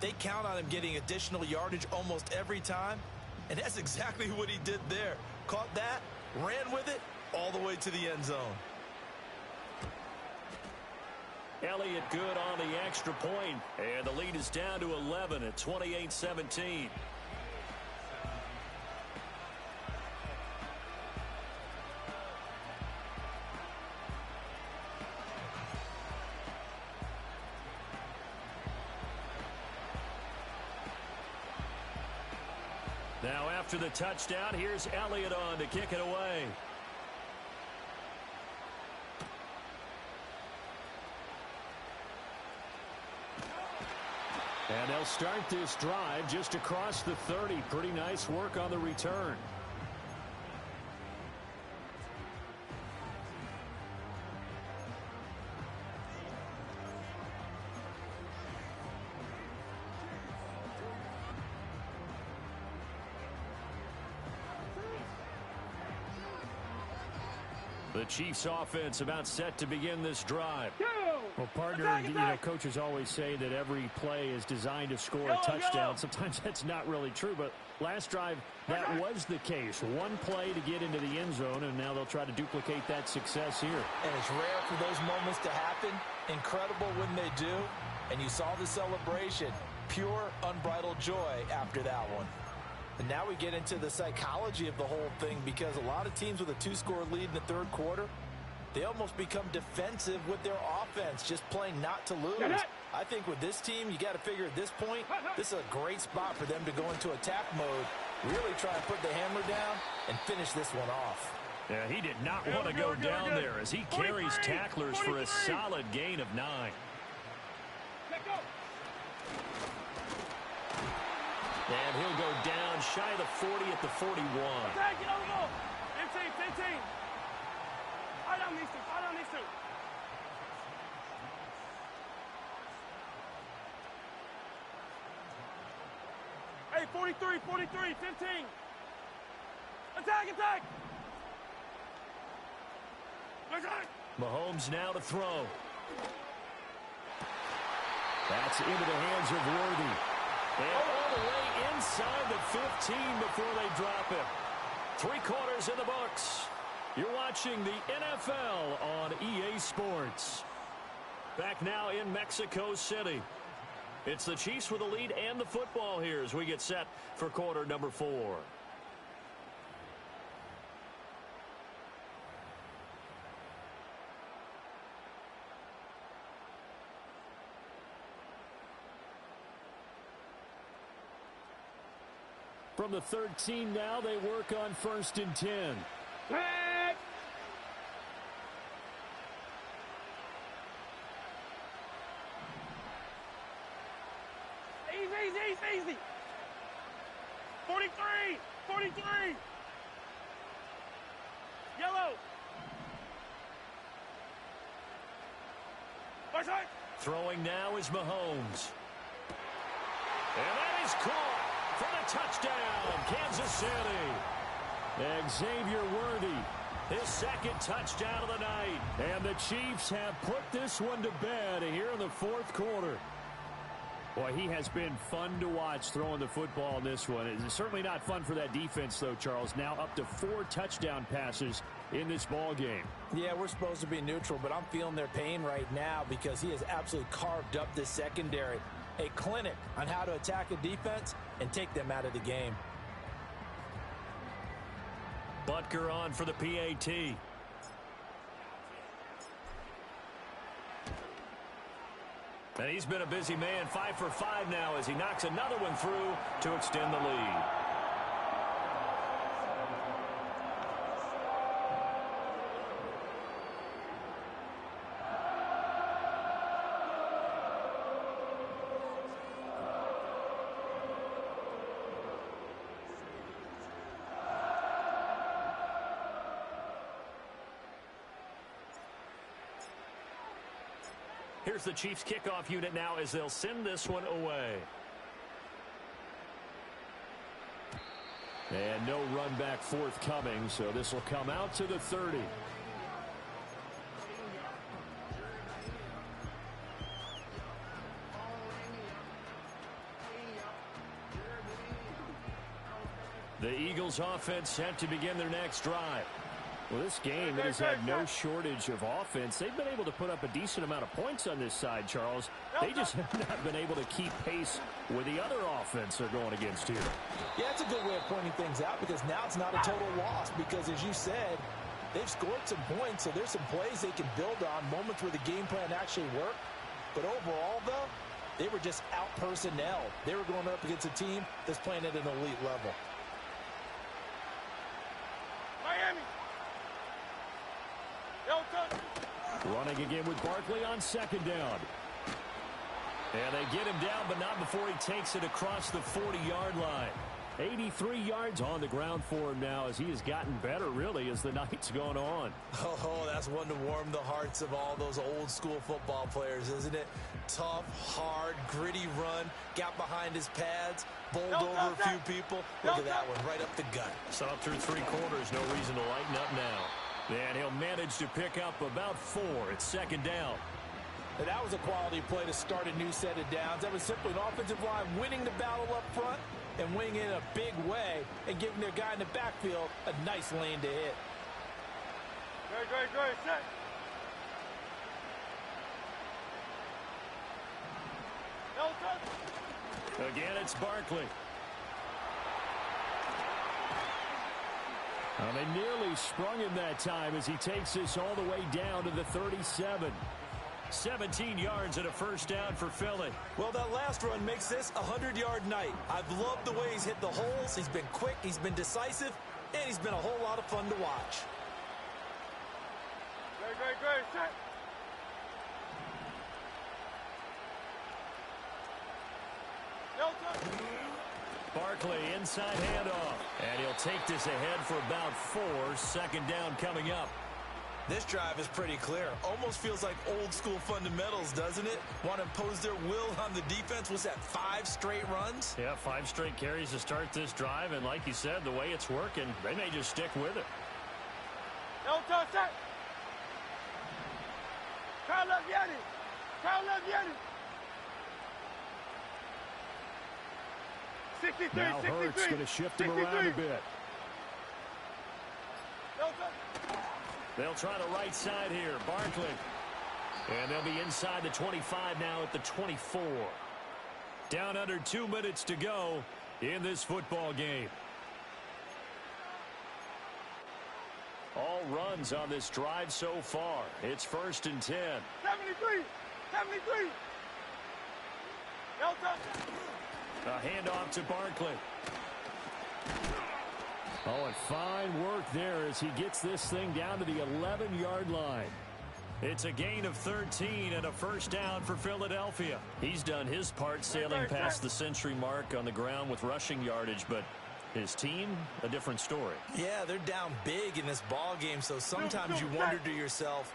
they count on him getting additional yardage almost every time. And that's exactly what he did there. Caught that, ran with it, all the way to the end zone. Elliott good on the extra point, and the lead is down to 11 at 28-17. Now after the touchdown, here's Elliott on to kick it away. And they'll start this drive just across the 30. Pretty nice work on the return. The Chiefs offense about set to begin this drive. Well, partner, coaches always say that every play is designed to score a touchdown. Sometimes that's not really true, but last drive, that was the case. One play to get into the end zone, and now they'll try to duplicate that success here. And it's rare for those moments to happen. Incredible when they do. And you saw the celebration. Pure, unbridled joy after that one. And now we get into the psychology of the whole thing, because a lot of teams with a 2-score lead in the third quarter, they almost become defensive with their offense, just playing not to lose. I think with this team, you got to figure at this point, this is a great spot for them to go into attack mode, really try and put the hammer down and finish this one off. Yeah, he did not want to go down there as he carries tacklers for a solid gain of 9. And he'll go down shy of the 40 at the 41. Okay, get on the ball. 15. Hide on these two. Hey, 43, 15. Attack. Mahomes now to throw. That's into the hands of Worthy. And all the way inside the 15 before they drop it. 3 quarters in the books. You're watching the NFL on EA Sports. Back now in Mexico City. It's the Chiefs with the lead and the football here as we get set for quarter number 4. From the 13 now, they work on 1st and 10. Easy. 43. Yellow. Throwing now is Mahomes. And that is caught for the touchdown, Kansas City. Xavier Worthy, his 2nd touchdown of the night. And the Chiefs have put this one to bed here in the 4th quarter. Boy, he has been fun to watch throwing the football in this one. It's certainly not fun for that defense, though, Charles. Now up to 4 touchdown passes in this ball game. Yeah, we're supposed to be neutral, but I'm feeling their pain right now because he has absolutely carved up this secondary. A clinic on how to attack a defense and take them out of the game. Butker on for the PAT. And he's been a busy man, 5 for 5 now as he knocks another one through to extend the lead. Here's the Chiefs kickoff unit now as they'll send this one away. And no run back forthcoming, so this will come out to the 30. The Eagles offense set to begin their next drive. Well, this game has had no shortage of offense. They've been able to put up a decent amount of points on this side, Charles. They just have not been able to keep pace with the other offense they're going against here. Yeah, it's a good way of pointing things out because now it's not a total loss because, as you said, they've scored some points, so there's some plays they can build on, moments where the game plan actually worked. But overall, though, they were just out-personnel. They were going up against a team that's playing at an elite level. Miami. Running again with Barkley on second down. And they get him down, but not before he takes it across the 40-yard line. 83 yards on the ground for him now as he has gotten better, really, as the night's gone on. Oh, that's one to warm the hearts of all those old-school football players, isn't it? Tough, hard, gritty run, got behind his pads, bowled over a few people. Look at that one, right up the gut. Saw through three quarters, no reason to lighten up now. And he'll manage to pick up about 4 at second down. And that was a quality play to start a new set of downs. That was simply an offensive line winning the battle up front and winning it in a big way and giving their guy in the backfield a nice lane to hit. Great, set. Again, it's Barkley. Well, they nearly sprung him that time as he takes this all the way down to the 37. 17 yards and a first down for Philly. Well, that last run makes this a 100-yard night. I've loved the way he's hit the holes. He's been quick, he's been decisive, and he's been a whole lot of fun to watch. Great, set. Barkley inside handoff. And he'll take this ahead for about 4. Second down coming up. This drive is pretty clear. Almost feels like old school fundamentals, doesn't it? Want to impose their will on the defense. Was that 5 straight runs? Yeah, 5 straight carries to start this drive. And like you said, the way it's working, they may just stick with it. Set. Kyle up Yeti. 63, now Hurts going to shift him 63. around a bit. They'll try the right side here. Barkley. And they'll be inside the 25 now at the 24. Down under 2 minutes to go in this football game. All runs on this drive so far. It's 1st and 10. 73. A handoff to Barkley. Oh, and fine work there as he gets this thing down to the 11-yard line. It's a gain of 13 and a first down for Philadelphia. He's done his part sailing past the century mark on the ground with rushing yardage, but his team, a different story. Yeah, they're down big in this ball game, so sometimes you wonder to yourself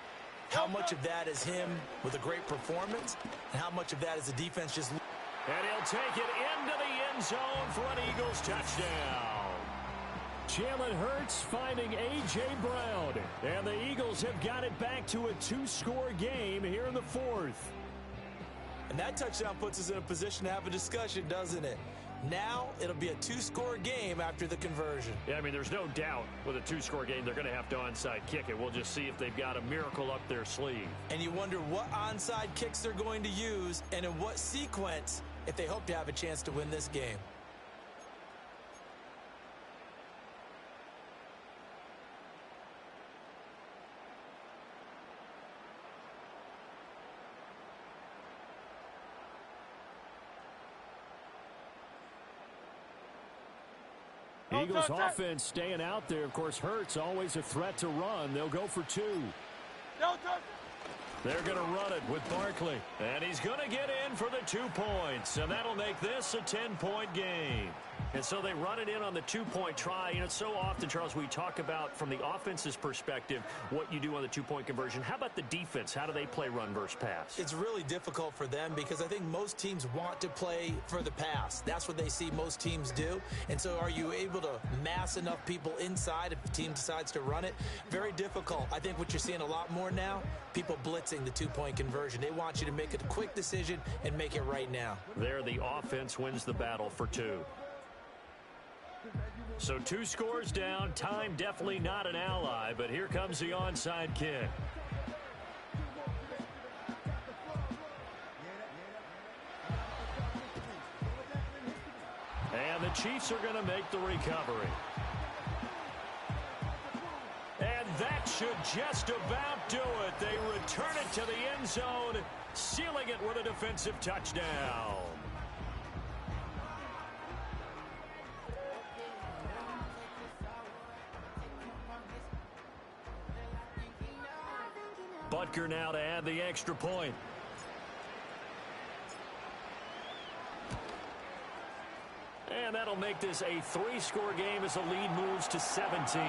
how much of that is him with a great performance and how much of that is the defense just... And he'll take it into the end zone for an Eagles touchdown. Jalen Hurts finding A.J. Brown. And the Eagles have got it back to a 2-score game here in the 4th. And that touchdown puts us in a position to have a discussion, doesn't it? Now it'll be a 2-score game after the conversion. Yeah, I mean, there's no doubt with a 2-score game they're going to have to onside kick it. We'll just see if they've got a miracle up their sleeve. And you wonder what onside kicks they're going to use and in what sequence if they hope to have a chance to win this game. Eagles offense staying out there. Of course, Hurts always a threat to run. They'll go for 2. They're going to run it with Barkley. And he's going to get in for the 2 points. And that'll make this a 10-point game. And so they run it in on the two-point try. You know, so often, Charles, we talk about from the offense's perspective what you do on the two-point conversion. How about the defense? How do they play run versus pass? It's really difficult for them because I think most teams want to play for the pass. That's what they see most teams do. And so are you able to mass enough people inside if the team decides to run it? Very difficult. I think what you're seeing a lot more now, people blitzing the two-point conversion. They want you to make a quick decision and make it right now. There, the offense wins the battle for two. So 2 scores down. Time definitely not an ally, but here comes the onside kick. And the Chiefs are going to make the recovery. And that should just about do it. They return it to the end zone, sealing it with a defensive touchdown. Butker now to add the extra point. And that'll make this a 3-score game as the lead moves to 17.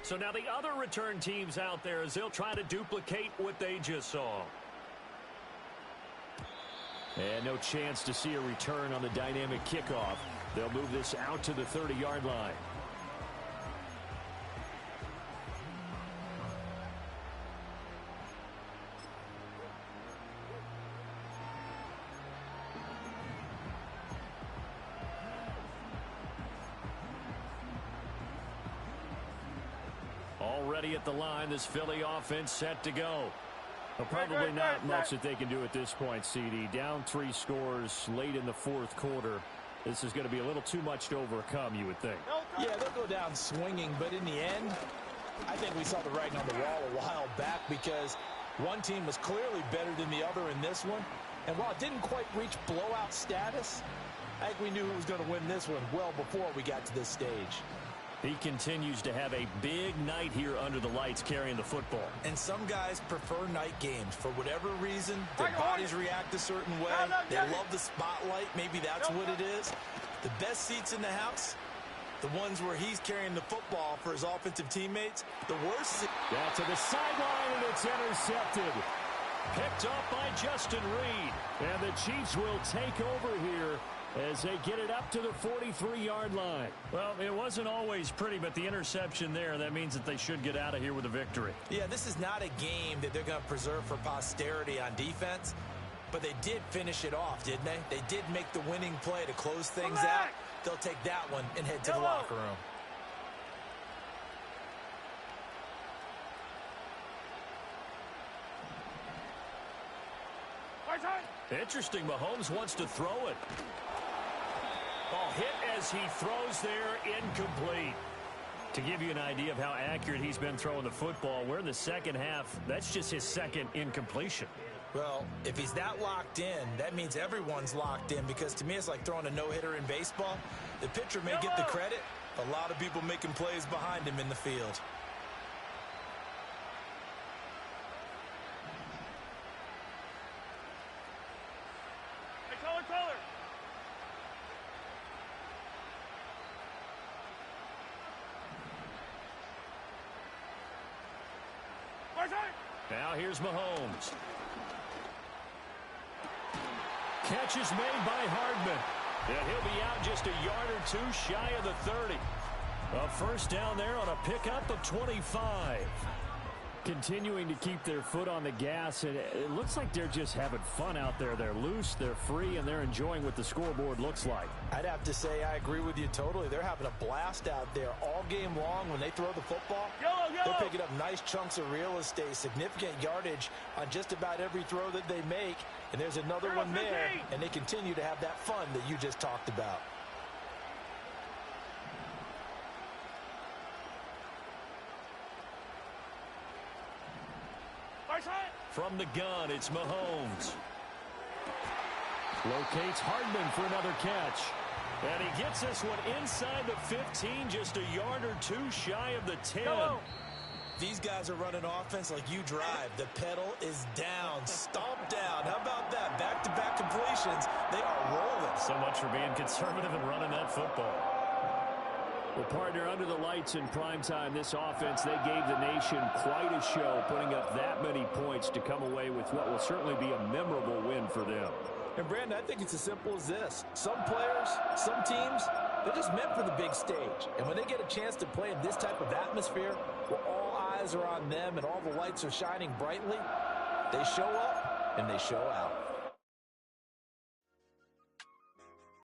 So now the other return teams out there as they'll try to duplicate what they just saw. And no chance to see a return on the dynamic kickoff. They'll move this out to the 30-yard line. Already at the line, this Philly offense set to go. Well, probably not much that they can do at this point, CD. Down 3 scores late in the 4th quarter. This is going to be a little too much to overcome, you would think. Yeah, they'll go down swinging, but in the end, I think we saw the writing on the wall a while back because one team was clearly better than the other in this one. And while it didn't quite reach blowout status, I think we knew who was going to win this one well before we got to this stage. He continues to have a big night here under the lights carrying the football. And some guys prefer night games. For whatever reason, their bodies react a certain way. They love the spotlight. Maybe that's what it is. The best seats in the house, the ones where he's carrying the football for his offensive teammates. The worst. That's to the sideline, and it's intercepted. Picked up by Justin Reed. And the Chiefs will take over here as they get it up to the 43-yard line. Well, it wasn't always pretty, but the interception there, that means that they should get out of here with a victory. Yeah, this is not a game that they're going to preserve for posterity on defense, but they did finish it off, didn't they? They did make the winning play to close things out. They'll take that one and head to the locker room. Interesting, Mahomes wants to throw it. Ball hit as he throws there, incomplete. To give you an idea of how accurate he's been throwing the football, we're in the second half. That's just his second incompletion. Well, if he's that locked in, that means everyone's locked in because to me it's like throwing a no-hitter in baseball. The pitcher may get the credit. A lot of people making plays behind him in the field. Now here's Mahomes. Catch is made by Hardman. And he'll be out just a yard or two shy of the 30. A first down there on a pickup of 25. Continuing to keep their foot on the gas, and it looks like they're just having fun out there. They're loose, they're free, and they're enjoying what the scoreboard looks like. I'd have to say I agree with you totally. They're having a blast out there all game long when they throw the football. They're picking up nice chunks of real estate, significant yardage on just about every throw that they make. And there's another one there, and they continue to have that fun that you just talked about. From the gun, it's Mahomes. Locates Hardman for another catch. And he gets this one inside the 15, just a yard or two shy of the 10. These guys are running offense like you drive. The pedal is down, stomped down. How about that? Back-to-back completions. They are rolling. So much for being conservative and running that football. Well, partner, under the lights in primetime, this offense, they gave the nation quite a show, putting up that many points to come away with what will certainly be a memorable win for them. And, Brandon, I think it's as simple as this. Some players, some teams, they're just meant for the big stage. And when they get a chance to play in this type of atmosphere, where all eyes are on them and all the lights are shining brightly, they show up and they show out.